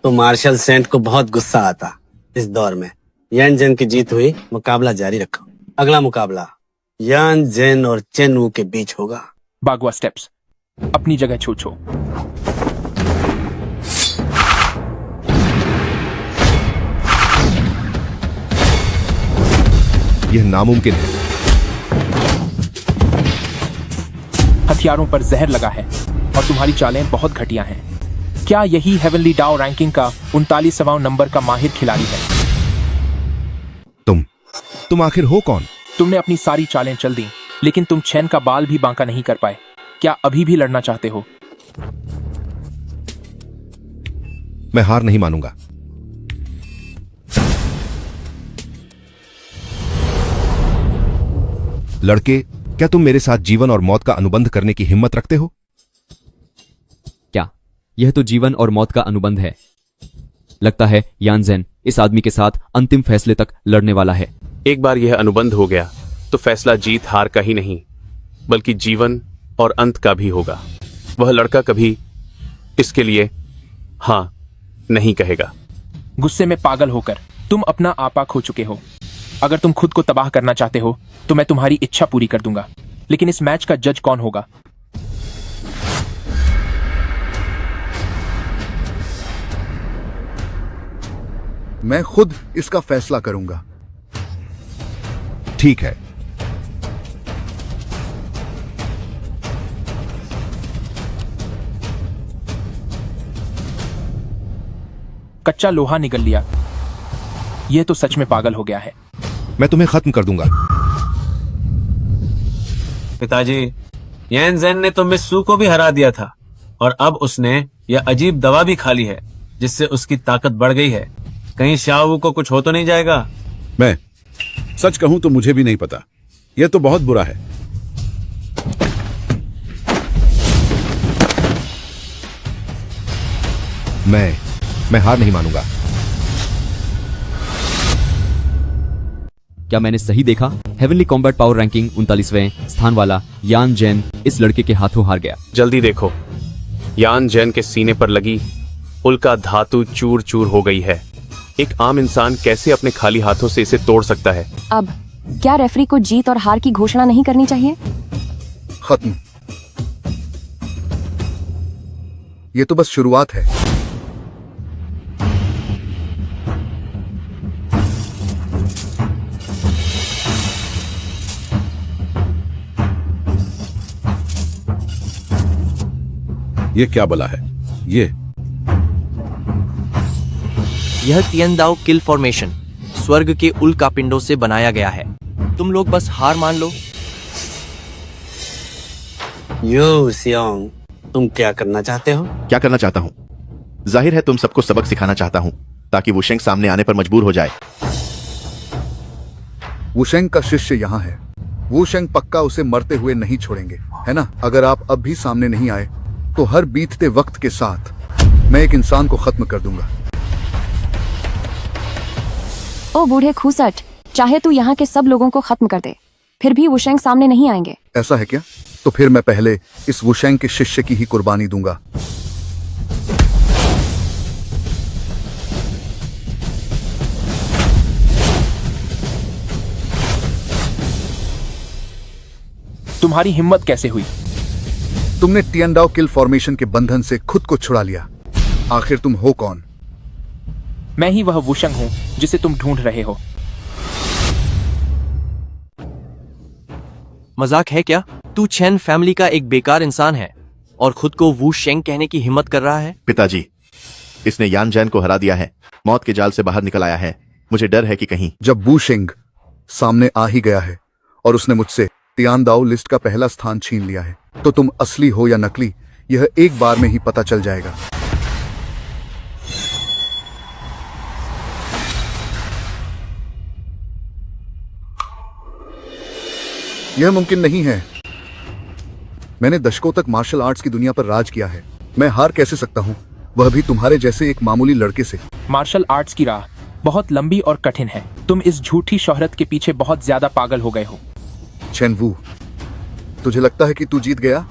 तो मार्शल सेंट को बहुत गुस्सा आता। इस दौर में यान जेन की जीत हुई, मुकाबला जारी रखो। अगला मुकाबला यान जेन और चेन वू के बीच होगा। बागवा स्टेप्स, अपनी जगह छो। यह नामुमकिन है। हथियारों पर जहर लगा है और तुम्हारी चालें बहुत घटिया हैं। क्या यही हेवनली डाओ रैंकिंग का 39वां नंबर का माहिर खिलाड़ी है? तुम आखिर हो कौन? तुमने अपनी सारी चालें चल दी, लेकिन तुम चैन का बाल भी बांका नहीं कर पाए। क्या अभी भी लड़ना चाहते हो? मैं हार नहीं मानूंगा। लड़के, क्या तुम मेरे साथ जीवन और मौत का अनुबंध करने की हिम्मत रखते हो? क्या यह तो जीवन और मौत का अनुबंध है। लगता है यान जेन इस आदमी के साथ अंतिम फैसले तक लड़ने वाला है। एक बार यह अनुबंध हो गया तो फैसला जीत हार का ही नहीं, बल्कि जीवन और अंत का भी होगा। वह लड़का कभी इसके लिए हाँ नहीं कहेगा। गुस्से में पागल होकर तुम अपना आपा खो चुके हो। अगर तुम खुद को तबाह करना चाहते हो तो मैं तुम्हारी इच्छा पूरी कर दूंगा, लेकिन इस मैच का जज कौन होगा? मैं खुद इसका फैसला करूंगा। ठीक है। कच्चा लोहा निगल लिया। यह तो सच में पागल हो गया है। मैं तुम्हें खत्म कर दूंगा। पिताजी, यान जेन ने तो मिस्सू को भी हरा दिया था और अब उसने यह अजीब दवा भी खा ली है जिससे उसकी ताकत बढ़ गई है। कहीं शाओ को कुछ हो तो नहीं जाएगा? मैं सच कहूं तो मुझे भी नहीं पता। यह तो बहुत बुरा है। मैं हार नहीं मानूंगा। क्या मैंने सही देखा? हेवनली कॉम्बैट पावर रैंकिंग 39वें स्थान वाला यान जेन इस लड़के के हाथों हार गया। जल्दी देखो, यान जेन के सीने पर लगी उल्का धातु चूर चूर हो गई है। एक आम इंसान कैसे अपने खाली हाथों से इसे तोड़ सकता है? अब क्या रेफरी को जीत और हार की घोषणा नहीं करनी चाहिए? खत्म। ये तो बस शुरुआत है। ये क्या बला है? यह तियानडाओ किल फॉर्मेशन स्वर्ग के उल्कापिंडों से बनाया गया है। तुम लोग बस हार मान लो। यो सियोंग, तुम क्या करना चाहते हो? क्या करना चाहता हूँ? जाहिर है तुम सबको सबक सिखाना चाहता हूँ ताकि वुशेंग सामने आने पर मजबूर हो जाए। वुशेंग का शिष्य यहाँ है। वुशेंग पक्का उसे मरते हुए नहीं छोड़ेंगे, है ना? अगर आप अब भी सामने नहीं आए तो हर बीतते वक्त के साथ मैं एक इंसान को खत्म कर दूंगा। ओ बूढ़े खूसट, चाहे तू यहाँ के सब लोगों को खत्म कर दे, फिर भी वुशेंग सामने नहीं आएंगे। ऐसा है क्या? तो फिर मैं पहले इस वुशेंग के शिष्य की ही कुर्बानी दूंगा। तुम्हारी हिम्मत कैसे हुई? तुमने तियानडाओ किल फॉर्मेशन के बंधन से खुद को छुड़ा लिया। आखिर तुम हो कौन? मैं ही वह वुशेंग हूं जिसे तुम ढूंढ रहे हो। मजाक है क्या? तू चेन फैमिली का एक बेकार इंसान है और खुद को वू शेंग कहने की हिम्मत कर रहा है। पिताजी, इसने यान जैन को हरा दिया है, मौत के जाल से बाहर निकल आया है। मुझे डर है कि कहीं जब वू शेंग सामने आ ही गया है और उसने मुझसे तियानदाओ लिस्ट का पहला स्थान छीन लिया है, तो तुम असली हो या नकली यह एक बार में ही पता चल जाएगा। यह मुमकिन नहीं है। मैंने दशकों तक मार्शल आर्ट्स की दुनिया पर राज किया है। मैं हार कैसे सकता हूँ, वह भी तुम्हारे जैसे एक मामूली लड़के से। मार्शल आर्ट्स की राह बहुत लंबी और कठिन है। तुम इस झूठी शोहरत के पीछे बहुत ज्यादा पागल हो गए हो। चेन वू, तुझे लगता है कि तू जीत गया?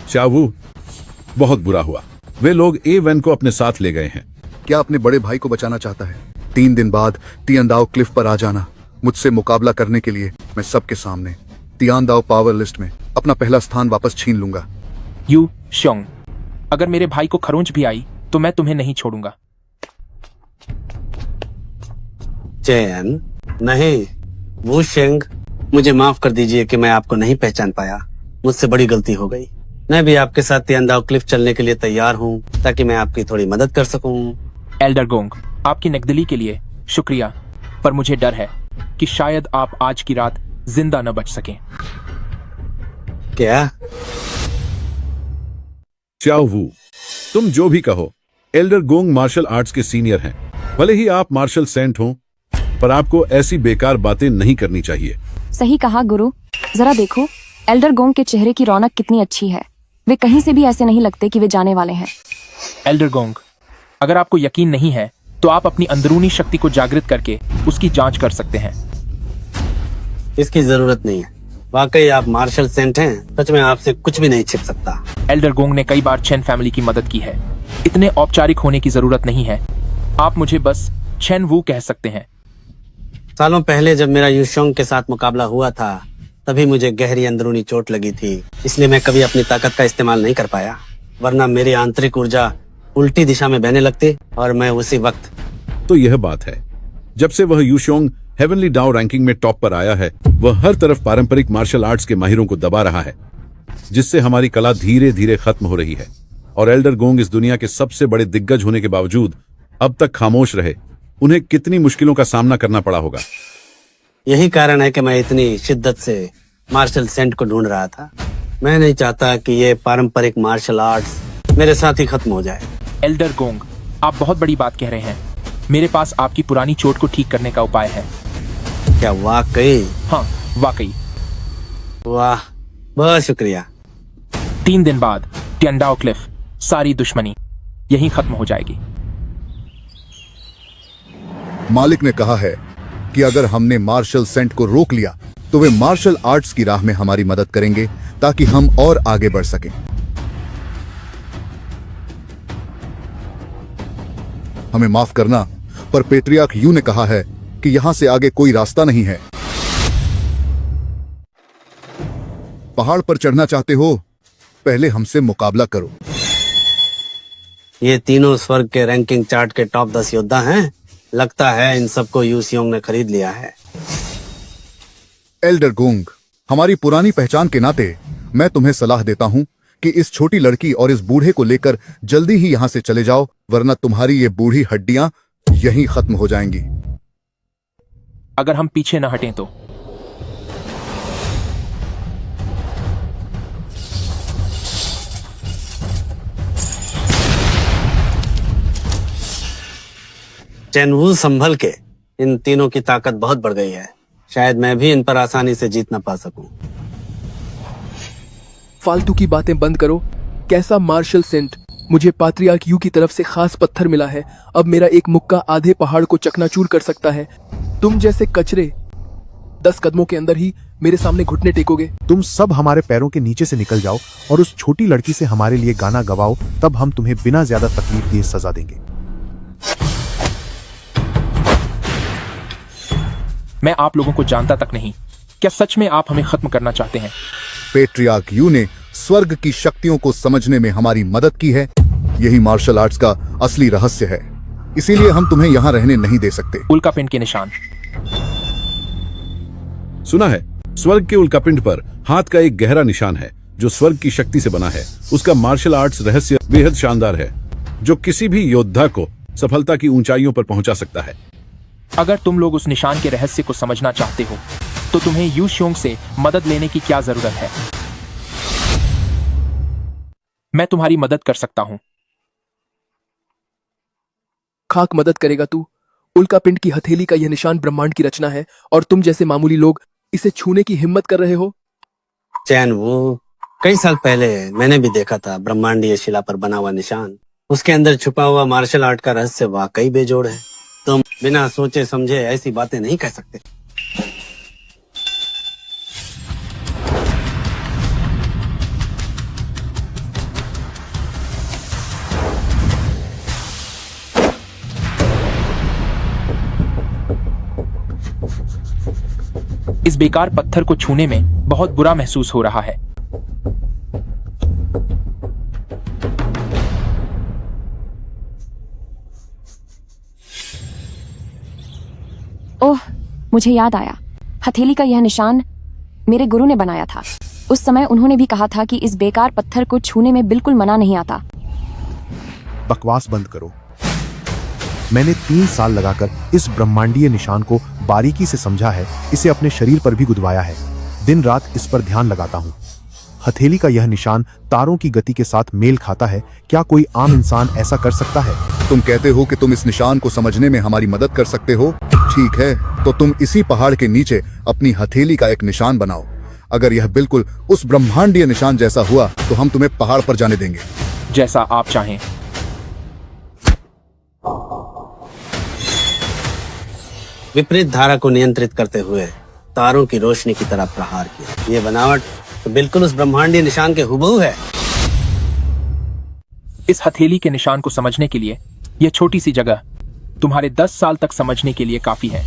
चावू, बहुत बुरा हुआ। वे लोग A1 को अपने साथ ले गए हैं। क्या अपने बड़े भाई को बचाना चाहता है? 3 दिन बाद तियानदाओ क्लिफ पर आ जाना मुझसे मुकाबला करने के लिए। मैं सबके सामने तियानदाओ पावर लिस्ट में अपना पहला स्थान वापस छीन लूंगा। यू शोंग, अगर मेरे भाई को खरोंच भी आई तो मैं तुम्हें नहीं छोड़ूंगा। चैन, नहीं। वू शेंग, मुझे माफ कर दीजिए कि मैं आपको नहीं पहचान पाया। मुझसे बड़ी गलती हो गई। मैं भी आपके साथ तियानदाओ क्लिफ चलने के लिए तैयार हूँ, ताकि मैं आपकी थोड़ी मदद कर सकूं। एल्डर गोंग, आपकी नेकदिली के लिए शुक्रिया, पर मुझे डर है कि शायद आप आज की रात जिंदा न बच सकें। क्या? चाओ वू, तुम जो भी कहो, एल्डर गोंग मार्शल आर्ट्स के सीनियर हैं। भले ही आप मार्शल सेंट हो, पर आपको ऐसी बेकार बातें नहीं करनी चाहिए। सही कहा गुरु। जरा देखो, एल्डर गोंग के चेहरे की रौनक कितनी अच्छी है। वे कहीं से भी ऐसे नहीं लगते कि वे जाने वाले हैं। एल्डर गोंग, अगर आपको यकीन नहीं है तो आप अपनी अंदरूनी शक्ति को जागृत करके उसकी जांच कर सकते हैं। इसकी जरूरत नहीं है। वाकई आप मार्शल सेंट हैं। सच में आपसे कुछ भी नहीं छिप सकता। एल्डर गोंग ने कई बार चेन फैमिली की मदद की है। इतने औपचारिक होने की जरूरत नहीं है। आप मुझे बस चेन वू कह सकते हैं। सालों पहले जब मेरा यूशोंग के साथ मुकाबला हुआ था, तभी मुझे गहरी अंदरूनी चोट लगी थी। इसलिए मैं कभी अपनी ताकत का इस्तेमाल नहीं कर पाया, वरना मेरी आंतरिक ऊर्जा उल्टी दिशा में बहने लगती और मैं उसी वक्त। तो यह बात है, जब से वह यूशोंग हेवनली डाउ रैंकिंग में टॉप पर आया है, वह हर तरफ पारंपरिक मार्शल आर्ट्स के माहिरों को दबा रहा है, जिससे हमारी कला धीरे धीरे खत्म हो रही है। और एल्डर गोंग इस दुनिया के सबसे बड़े दिग्गज होने के बावजूद अब तक खामोश रहे। उन्हें कितनी मुश्किलों का सामना करना पड़ा होगा। यही कारण है कि मैं इतनी शिद्दत से मार्शल सेंट को ढूंढ रहा था। मैं नहीं चाहता कि ये पारंपरिक मार्शल आर्ट्स मेरे साथ ही खत्म हो जाए। एल्डर गोंग, आप बहुत बड़ी बात कह रहे हैं। मेरे पास आपकी पुरानी चोट को ठीक करने का उपाय है। क्या वाकई? हाँ, वाकई। वाह, बहुत शुक्रिया। 3 दिन बाद तियानदाओ क्लिफ, सारी दुश्मनी यहीं खत्म हो जाएगी। मालिक ने कहा है कि अगर हमने मार्शल सेंट को रोक लिया तो वे मार्शल आर्ट्स की राह में हमारी मदद करेंगे, ताकि हम और आगे बढ़ सकें। हमें माफ करना, पर पेट्रियार्क यू ने कहा है कि यहां से आगे कोई रास्ता नहीं है। पहाड़ पर चढ़ना चाहते हो? पहले हमसे मुकाबला करो। ये तीनों स्वर्ग के रैंकिंग चार्ट के टॉप 10 योद्धा हैं। लगता है इन सबको यूसियोंग ने खरीद लिया है। एल्डर गोंग, हमारी पुरानी पहचान के नाते मैं तुम्हें सलाह देता हूं कि इस छोटी लड़की और इस बूढ़े को लेकर जल्दी ही यहां से चले जाओ, वरना तुम्हारी ये बूढ़ी हड्डियां यहीं खत्म हो जाएंगी। अगर हम पीछे न हटें तो। चेनवू संभल के। इन तीनों की ताकत बहुत बढ़ गई है। शायद मैं भी इन पर आसानी से जीत न पा सकूं। फालतू की बातें बंद करो। कैसा मार्शल सेंट? मुझे पात्रियार्क यू की तरफ से खास पत्थर मिला है। अब मेरा एक मुक्का आधे पहाड़ को चकनाचूर कर सकता है। तुम जैसे कचरे 10 कदमों के अंदर ही मेरे सामने घुटने टेकोगे। तुम सब हमारे पैरों के नीचे से निकल जाओ और उस छोटी लड़की से हमारे लिए गाना गवाओ, तब हम तुम्हें बिना ज्यादा तकलीफ दिए सजा देंगे। मैं आप लोगों को जानता तक नहीं। क्या सच में आप हमें खत्म करना चाहते हैं? पेट्रियार्क यू ने स्वर्ग की शक्तियों को समझने में हमारी मदद की है। यही मार्शल आर्ट्स का असली रहस्य है। इसीलिए हम तुम्हें यहाँ रहने नहीं दे सकते। उल्कापिंड के निशान। सुना है स्वर्ग के उल्कापिंड पर हाथ का एक गहरा निशान है जो स्वर्ग की शक्ति से बना है। उसका मार्शल आर्ट्स रहस्य बेहद शानदार है जो किसी भी योद्धा को सफलता की ऊंचाइयों पर पहुंचा सकता है। अगर तुम लोग उस निशान के रहस्य को समझना चाहते हो तो तुम्हें यू श्योंग से मदद लेने की क्या जरूरत है? मैं तुम्हारी मदद कर सकता हूं। खाक मदद करेगा तू? उल्कापिंड की हथेली का यह निशान ब्रह्मांड की रचना है और तुम जैसे मामूली लोग इसे छूने की हिम्मत कर रहे हो? चैन वो कई साल पहले मैंने भी देखा था ब्रह्मांडीय शिला पर बना हुआ निशान। उसके अंदर छुपा हुआ मार्शल आर्ट का रहस्य वाकई बेजोड़ है। तुम बिना सोचे समझे ऐसी बातें नहीं कह सकते। इस बेकार पत्थर को छूने में बहुत बुरा महसूस हो रहा है। ओह, मुझे याद आया। हथेली का यह निशान मेरे गुरु ने बनाया था। उस समय उन्होंने भी कहा था कि इस बेकार पत्थर को छूने में बिल्कुल मना नहीं आता। बकवास बंद करो। मैंने 3 साल लगाकर इस ब्रह्मांडीय निशान को बारीकी से समझा है, इसे अपने शरीर पर भी गुदवाया है। दिन रात इस पर ध्यान लगाता हूँ। हथेली का यह निशान तारों की गति के साथ मेल खाता है। क्या कोई आम इंसान ऐसा कर सकता है? तुम कहते हो कि तुम इस निशान को समझने में हमारी मदद कर सकते हो? ठीक है, तो तुम इसी पहाड़ के नीचे अपनी हथेली का एक निशान बनाओ। अगर यह बिल्कुल उस ब्रह्मांडीय निशान जैसा हुआ तो हम तुम्हें पहाड़ पर जाने देंगे। जैसा आप चाहें। विपरीत धारा को नियंत्रित करते हुए तारों की रोशनी की तरह प्रहार किया। ये बनावट तो बिल्कुल उस ब्रह्मांडीय निशान के हुबहू है। इस हथेली के निशान को समझने के लिए यह छोटी सी जगह तुम्हारे 10 साल तक समझने के लिए काफी है।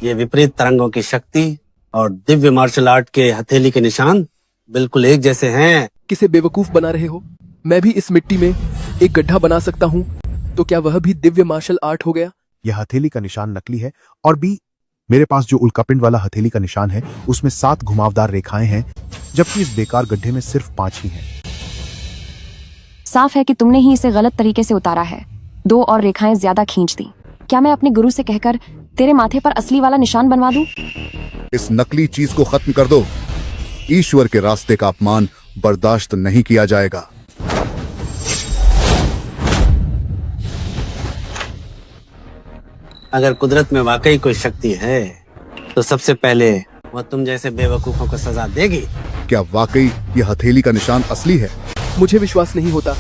ये विपरीत तरंगों की शक्ति और दिव्य मार्शल आर्ट के हथेली के निशान बिल्कुल एक जैसे हैं। किसे बेवकूफ बना रहे हो? मैं भी इस मिट्टी में एक गड्ढा बना सकता हूँ, तो क्या वह भी दिव्य मार्शल आर्ट हो गया? यह हथेली का निशान नकली है और भी मेरे पास जो उल्कापिंड वाला हथेली का निशान है उसमें 7 घुमावदार रेखाएं हैं, जबकि इस बेकार गड्ढे में सिर्फ 5 ही हैं। साफ है कि तुमने ही इसे गलत तरीके से उतारा है। 2 और रेखाएं ज्यादा खींच दी। क्या मैं अपने गुरु से कहकर तेरे माथे पर असली वाला निशान बनवा दूं? इस नकली चीज को खत्म कर दो। ईश्वर के रास्ते का अपमान बर्दाश्त नहीं किया जाएगा। अगर कुदरत में वाकई कोई शक्ति है तो सबसे पहले वह तुम जैसे बेवकूफों को सजा देगी। क्या वाकई यह हथेली का निशान असली है? मुझे विश्वास नहीं होता।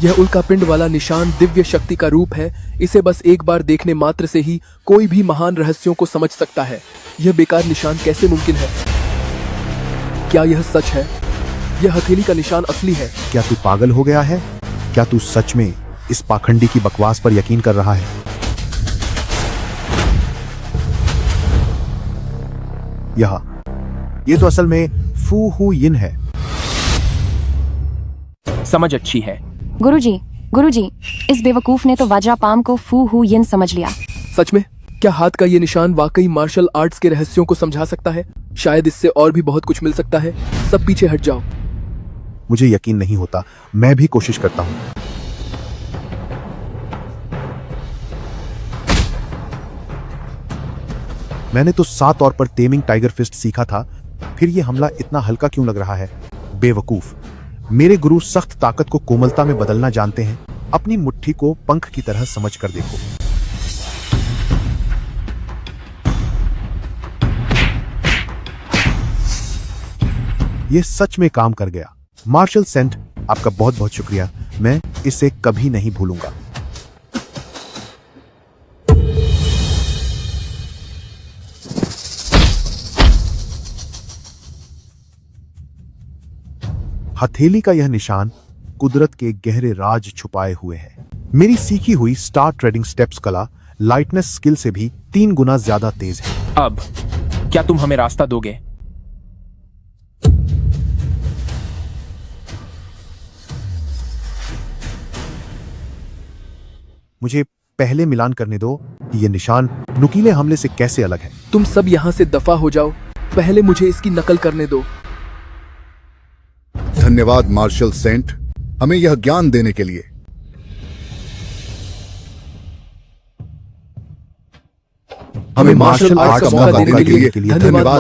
यह उल्कापिंड वाला निशान दिव्य शक्ति का रूप है। इसे बस एक बार देखने मात्र से ही कोई भी महान रहस्यों को समझ सकता है। यह बेकार निशान कैसे मुमकिन है? क्या यह सच है? यह हथेली का निशान असली है? क्या तू पागल हो गया है? क्या तू सच में इस पाखंडी की बकवास पर यकीन कर रहा है? ये तो असल में फू हु यिन है। समझ अच्छी है। गुरुजी, इस बेवकूफ ने तो वज्रापाम को फू हु यिन समझ लिया। सच में? क्या हाथ का ये निशान वाकई मार्शल आर्ट्स के रहस्यों को समझा सकता है? शायद इससे और भी बहुत कुछ मिल सकता है। सब पीछे हट जाओ। मुझे यकीन नहीं होता। मैं भी कोशिश करता हूं। मैंने तो 7 तौर पर टेमिंग टाइगर फिस्ट सीखा था, फिर ये हमला इतना हल्का क्यों लग रहा है? बेवकूफ। मेरे गुरु सख्त ताकत को कोमलता में बदलना जानते हैं। अपनी मुट्ठी को पंख की तरह समझ कर देखो। ये सच में काम कर गया। मार्शल सेंट, आपका बहुत बहुत शुक्रिया। मैं इसे कभी नहीं भूलूंगा। हथेली का यह निशान कुदरत के गहरे राज छुपाए हुए है। मेरी सीखी हुई स्टार ट्रेडिंग स्टेप्स कला लाइटनेस स्किल से भी 3 गुना ज्यादा तेज है। अब क्या तुम हमें रास्ता दोगे? मुझे पहले मिलान करने दो कि ये निशान नुकीले हमले से कैसे अलग है। तुम सब यहाँ से दफा हो जाओ, पहले मुझे इसकी नकल करने दो। धन्यवाद मार्शल सेंट, हमें यह ज्ञान देने के लिए। हमें मार्शल आर्ट का मौका देने के लिए धन्यवाद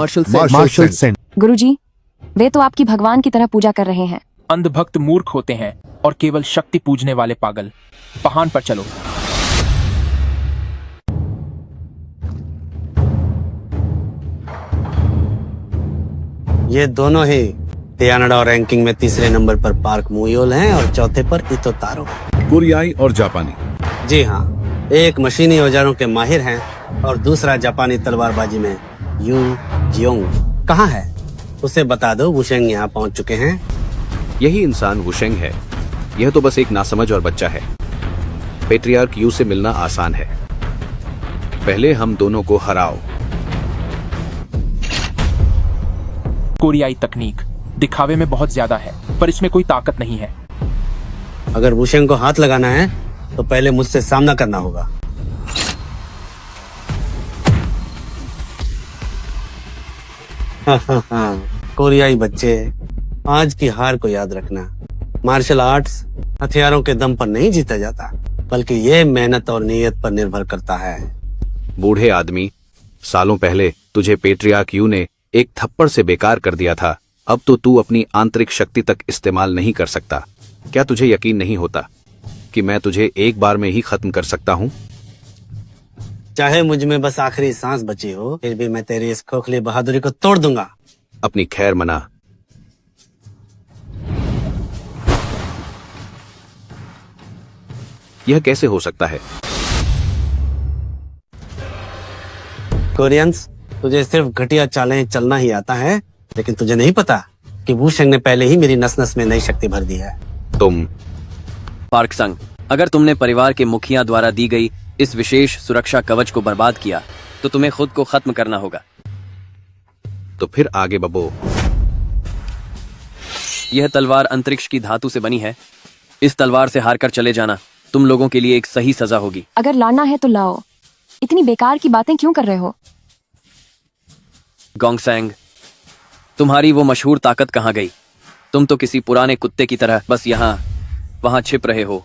मार्शल सेंट। गुरुजी, वे तो आपकी भगवान की तरह पूजा कर रहे हैं। अंधभक्त मूर्ख होते हैं और केवल शक्ति पूजने वाले पागल। पहाड़ पर चलो। ये दोनों ही टियानाडा रैंकिंग में तीसरे नंबर पर पार्क मुयोल हैं और चौथे पर इतो तारो। कोरियाई और जापानी। जी हाँ, एक मशीनी औजारों के माहिर हैं और दूसरा जापानी तलवारबाजी में यू जियोंग। कहाँ है उसे बता दो, वुशेंग यहाँ पहुँच चुके हैं। यही इंसान वुशेंग है। यह तो बस एक नासमझ और बच्चा है। पेट्रियार्क यू से मिलना आसान है। पहले हम दोनों को हराओ। कोरियाई तकनीक दिखावे में बहुत ज्यादा है, पर इसमें कोई ताकत नहीं है। अगर वुशेंग को हाथ लगाना है तो पहले मुझसे सामना करना होगा। कोरियाई बच्चे, आज की हार को याद रखना। मार्शल आर्ट्स हथियारों के दम पर नहीं जीता जाता, बल्कि ये मेहनत और नीयत पर निर्भर करता है। बूढ़े आदमी, सालों पहले तुझे पेट्रियार्क यू ने एक थप्पड़ से बेकार कर दिया था। अब तो तू अपनी आंतरिक शक्ति तक इस्तेमाल नहीं कर सकता। क्या तुझे यकीन नहीं होता कि मैं तुझे एक बार में ही खत्म कर सकता हूँ? चाहे मुझ में बस आखिरी सांस बची हो, फिर भी मैं तेरी इस खोखली बहादुरी को तोड़ दूंगा। अपनी खैर मना। यह कैसे हो सकता है? कोरियंस, तुझे सिर्फ घटिया चालें चलना ही आता है, लेकिन तुझे नहीं पता कि वुशेंग ने पहले ही मेरी नस नस में नई शक्ति भर दी है। तुम पार्क संग, अगर तुमने परिवार के मुखिया द्वारा दी गई इस विशेष सुरक्षा कवच को बर्बाद किया तो तुम्हें खुद को खत्म करना होगा। तो फिर आगे बबो। यह तलवार अंतरिक्ष की धातु से बनी है। इस तलवार से हारकर चले जाना तुम लोगों के लिए एक सही सजा होगी। अगर लाना है तो लाओ, इतनी बेकार की बातें क्यों कर रहे हो? गोंगसैंग, तुम्हारी वो मशहूर ताकत कहाँ गई? तुम तो किसी पुराने कुत्ते की तरह बस यहाँ वहां छिप रहे हो।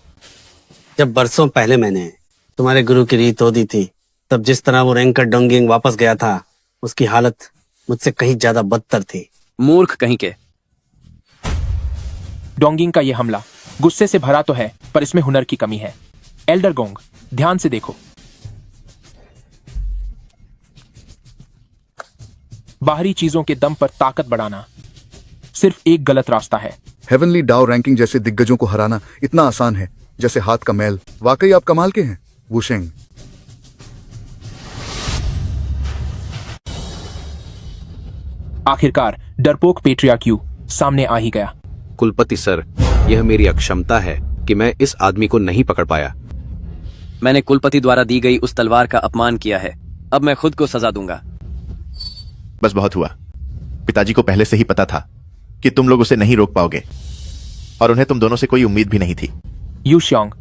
जब बरसों पहले मैंने तुम्हारे गुरु की रीत तोड़ी थी, तब जिस तरह वो रैंकर डोंगिंग वापस गया था, उसकी हालत मुझसे कहीं ज्यादा बदतर थी। मूर्ख कहीं के। डोंगिंग का यह हमला गुस्से से भरा तो है, पर इसमें हुनर की कमी है। एल्डर गोंग, ध्यान से देखो। बाहरी चीजों के दम पर ताकत बढ़ाना सिर्फ एक गलत रास्ता है। हेवनली डाउ रैंकिंग जैसे दिग्गजों को हराना इतना आसान है जैसे हाथ का मैल। वाकई आप कमाल के हैं वुशेंग। आखिरकार डरपोक पेट्रियार्क यू सामने आ ही गया। कुलपति सर, यह मेरी अक्षमता है कि मैं इस आदमी को नहीं पकड़ पाया। मैंने कुलपति द्वारा दी गई उस तलवार का अपमान किया है। अब मैं खुद को सजा दूंगा। बस बहुत हुआ। पिताजी को पहले से ही पता था कि तुम लोग उसे नहीं रोक पाओगे, और उन्हें तुम दोनों से कोई उम्मीद भी नहीं थी। यू श्योंग,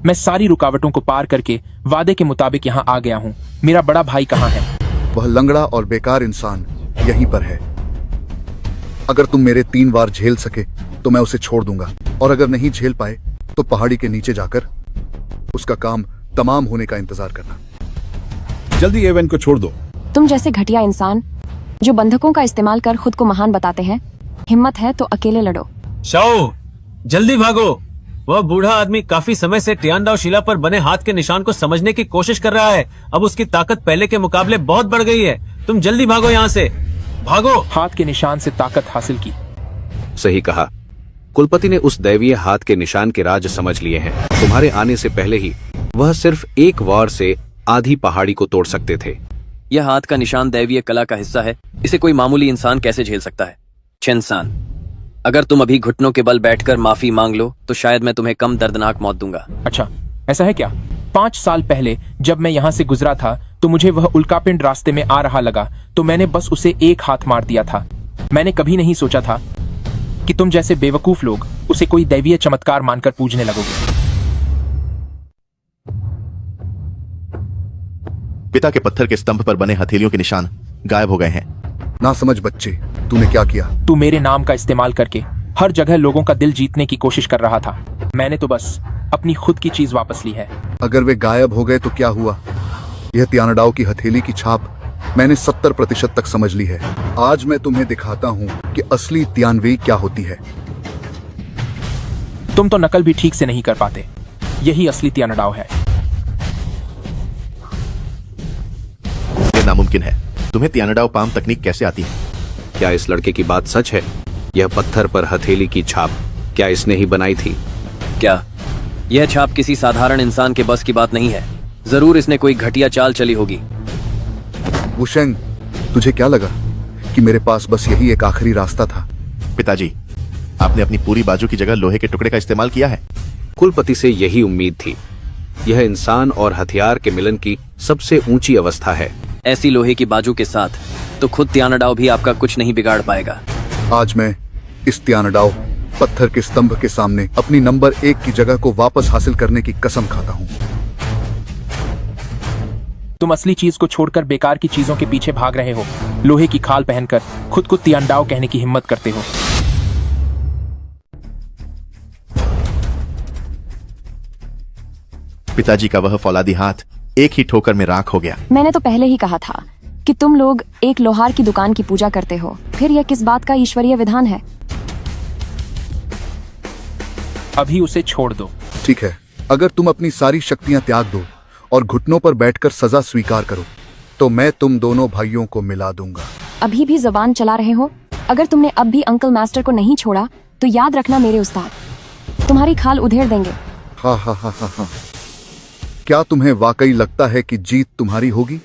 मैं सारी रुकावटों को पार करके वादे के मुताबिक यहाँ आ गया हूँ। मेरा बड़ा भाई कहाँ है? वह लंगड़ा और बेकार इंसान यहीं पर है। अगर तुम मेरे 3 वार झेल सके तो मैं उसे छोड़ दूंगा, और अगर नहीं झेल पाए तो पहाड़ी के नीचे जाकर उसका काम तमाम होने का इंतजार करना। जल्दी एवन को छोड़ दो। तुम जैसे घटिया इंसान जो बंधकों का इस्तेमाल कर खुद को महान बताते हैं, हिम्मत है तो अकेले लड़ो। शाओ, जल्दी भागो। वह बूढ़ा आदमी काफी समय से टियानडाओ शिला पर बने हाथ के निशान को समझने की कोशिश कर रहा है। अब उसकी ताकत पहले के मुकाबले बहुत बढ़ गई है। तुम जल्दी भागो यहाँ से, भागो। हाथ के निशान से ताकत हासिल की। सही कहा। कुलपति ने उस दैवीय हाथ के निशान के राज समझ लिए हैं। तुम्हारे आने से पहले ही वह सिर्फ एक वार से आधी पहाड़ी को तोड़ सकते थे। यह हाथ का निशान दैवीय कला का हिस्सा है। इसे कोई मामूली इंसान कैसे झेल सकता है? चेनसान, अगर तुम अभी घुटनों के बल बैठकर माफी मांग लो तो शायद मैं तुम्हें कम दर्दनाक मौत दूंगा। अच्छा, ऐसा है क्या? 5 साल पहले जब मैं यहाँ से गुजरा था तो मुझे वह उल्कापिंड रास्ते में आ रहा लगा, तो मैंने बस उसे एक हाथ मार दिया था। मैंने कभी नहीं सोचा था कि तुम जैसे बेवकूफ लोग उसे कोई दैवीय चमत्कार मानकर पूजने लगोगे। पिता के पत्थर के स्तंभ पर बने हथेलियों के निशान गायब हो गए हैं। ना समझ बच्चे, तूने क्या किया? तू मेरे नाम का इस्तेमाल करके हर जगह लोगों का दिल जीतने की कोशिश कर रहा था। मैंने तो बस अपनी खुद की चीज वापस ली है। अगर वे गायब हो गए तो क्या हुआ? यह तियानाडाओ की हथेली की छाप मैंने 70% तक समझ ली है। आज मैं तुम्हें दिखाता हूँ कि असली तियानवेई क्या होती है। तुम तो नकल भी ठीक से नहीं कर पाते। यही असली तियानाडाओ है। ये नामुमकिन है। तुम्हें तियानाडाओ पाम तकनीक कैसे आती है? क्या इस लड़के की बात सच है? यह पत्थर पर हथेली की छाप क्या इसने ही बनाई थी? क्या यह छाप किसी साधारण इंसान के बस की बात नहीं है? जरूर इसने कोई घटिया चाल चली होगी। वुशेंग, तुझे क्या लगा कि मेरे पास बस यही एक आखिरी रास्ता था? पिताजी, आपने अपनी पूरी बाजू की जगह लोहे के टुकड़े का इस्तेमाल किया है। कुलपति से यही उम्मीद थी। यह इंसान और हथियार के मिलन की सबसे ऊंची अवस्था है। ऐसी लोहे की बाजू के साथ तो खुद तियानाडाओ भी आपका कुछ नहीं बिगाड़ पाएगा। आज मैं इस तियानाडाओ पत्थर के स्तंभ के सामने अपनी नंबर 1 की जगह को वापस हासिल करने की कसम खाता हूँ। तुम असली चीज को छोड़कर बेकार की चीजों के पीछे भाग रहे हो। लोहे की खाल पहनकर खुद को तियानाडाओ कहने की हिम्मत करते हो। पिताजी का वह फौलादी हाथ एक ही ठोकर में राख हो गया। मैंने तो पहले ही कहा था कि तुम लोग एक लोहार की दुकान की पूजा करते हो। फिर यह किस बात का ईश्वरीय विधान है? अभी उसे छोड़ दो। ठीक है, अगर तुम अपनी सारी शक्तियां त्याग दो और घुटनों पर बैठकर सजा स्वीकार करो तो मैं तुम दोनों भाइयों को मिला दूंगा। अभी भी जबान चला रहे हो? अगर तुमने अब भी अंकल मास्टर को नहीं छोड़ा तो याद रखना मेरे उस्ताद तुम्हारी खाल उधेड़ देंगे। हा हा हा हा हा। क्या तुम्हें वाकई लगता है कि जीत तुम्हारी होगी?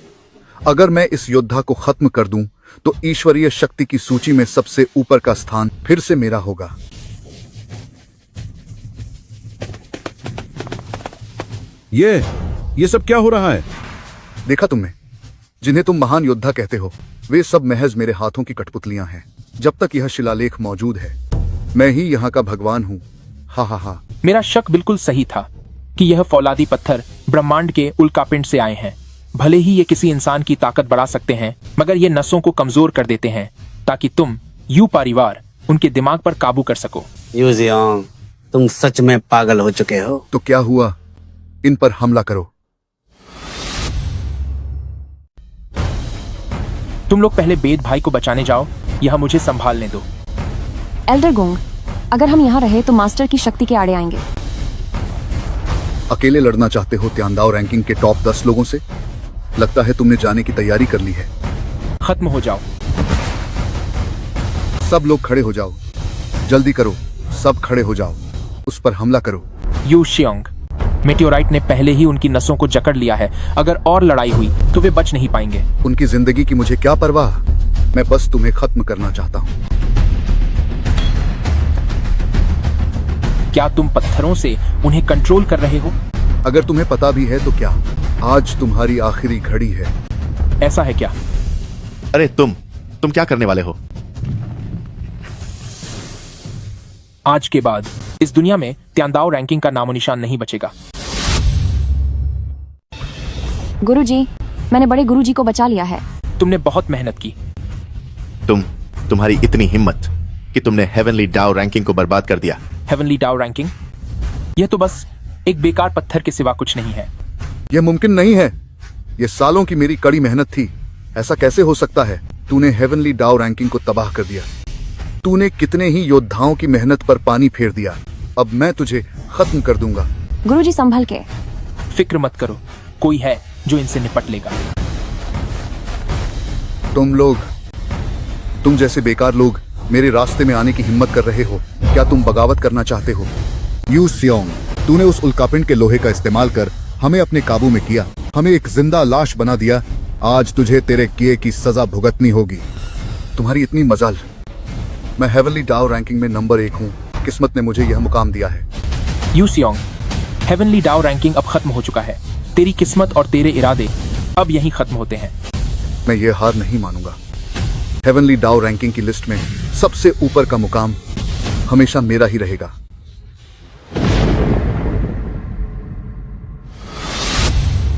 अगर मैं इस योद्धा को खत्म कर दूं तो ईश्वरीय शक्ति की सूची में सबसे ऊपर का स्थान फिर से मेरा होगा। ये सब क्या हो रहा है? देखा तुमने? जिन्हें तुम महान योद्धा कहते हो वे सब महज मेरे हाथों की कठपुतलियां हैं। जब तक यह शिलालेख मौजूद है मैं ही यहाँ का भगवान हूँ। हा हा हा। मेरा शक बिल्कुल सही था कि यह फौलादी पत्थर ब्रह्मांड के उल्कापिंड से आए हैं। भले ही ये किसी इंसान की ताकत बढ़ा सकते हैं मगर ये नसों को कमजोर कर देते हैं ताकि तुम यू परिवार उनके दिमाग पर काबू कर सको। यू जियांग, तुम सच में पागल हो चुके हो। तो क्या हुआ? इन पर हमला करो। तुम लोग पहले बेद भाई को बचाने जाओ, यह मुझे संभालने दो। एल्डर गोंग, अगर हम यहाँ रहे तो मास्टर की शक्ति के आड़े आएंगे। अकेले लड़ना चाहते हो तियानाडाओ रैंकिंग के टॉप 10 लोगों से? लगता है तुमने जाने की तैयारी कर ली है। खत्म हो जाओ। सब लोग खड़े हो जाओ, जल्दी करो, सब खड़े हो जाओ, उस पर हमला करो। यू शियोंग, मेटियोराइट ने पहले ही उनकी नसों को जकड़ लिया है। अगर और लड़ाई हुई तो वे बच नहीं पाएंगे। उनकी जिंदगी की मुझे क्या परवाह, मैं बस तुम्हें खत्म करना चाहता हूँ। क्या तुम पत्थरों से उन्हें कंट्रोल कर रहे हो? अगर तुम्हें पता भी है तो क्या, आज तुम्हारी आखिरी घड़ी है। ऐसा है क्या? अरे तुम क्या करने वाले हो? आज के बाद इस दुनिया में तियानाडाओ रैंकिंग का नामो निशान नहीं बचेगा। गुरुजी, मैंने बड़े गुरुजी को बचा लिया है। तुमने बहुत मेहनत की। तुम्हारी इतनी हिम्मत कि तुमने हेवनली डाओ रैंकिंग को बर्बाद कर दिया। Heavenly Dao ranking? यह तो बस एक बेकार पत्थर के सिवा कुछ नहीं है। यह मुमकिन नहीं है। यह सालों की मेरी कड़ी मेहनत थी। ऐसा कैसे हो सकता है? तूने हेवनली डाओ रैंकिंग को तबाह कर दिया। तूने कितने ही योद्धाओं की मेहनत पर पानी फेर दिया। अब मैं तुझे खत्म कर दूंगा। गुरुजी संभल के। फिक्र मत करो, कोई है जो इनसे निपट लेगा। तुम जैसे बेकार लोग मेरे रास्ते में आने की हिम्मत कर रहे हो। क्या तुम बगावत करना चाहते हो? यू सियोंग, तूने उस उल्कापिंड के लोहे का इस्तेमाल कर हमें अपने काबू में किया, हमें एक जिंदा लाश बना दिया। आज तुझे तेरे किए की सजा भुगतनी होगी। तुम्हारी इतनी मजाल। मैं हेवनली डाओ रैंकिंग में नंबर 1 हूँ। किस्मत ने मुझे यह मुकाम दिया है। Yu Xiong, heavenly Dao ranking अब खत्म हो चुका है। तेरी किस्मत और तेरे इरादे अब यहीं खत्म होते हैं। मैं ये हार नहीं मानूंगा। हेवनली डाओ रैंकिंग की लिस्ट में सबसे ऊपर का मुकाम हमेशा मेरा ही रहेगा।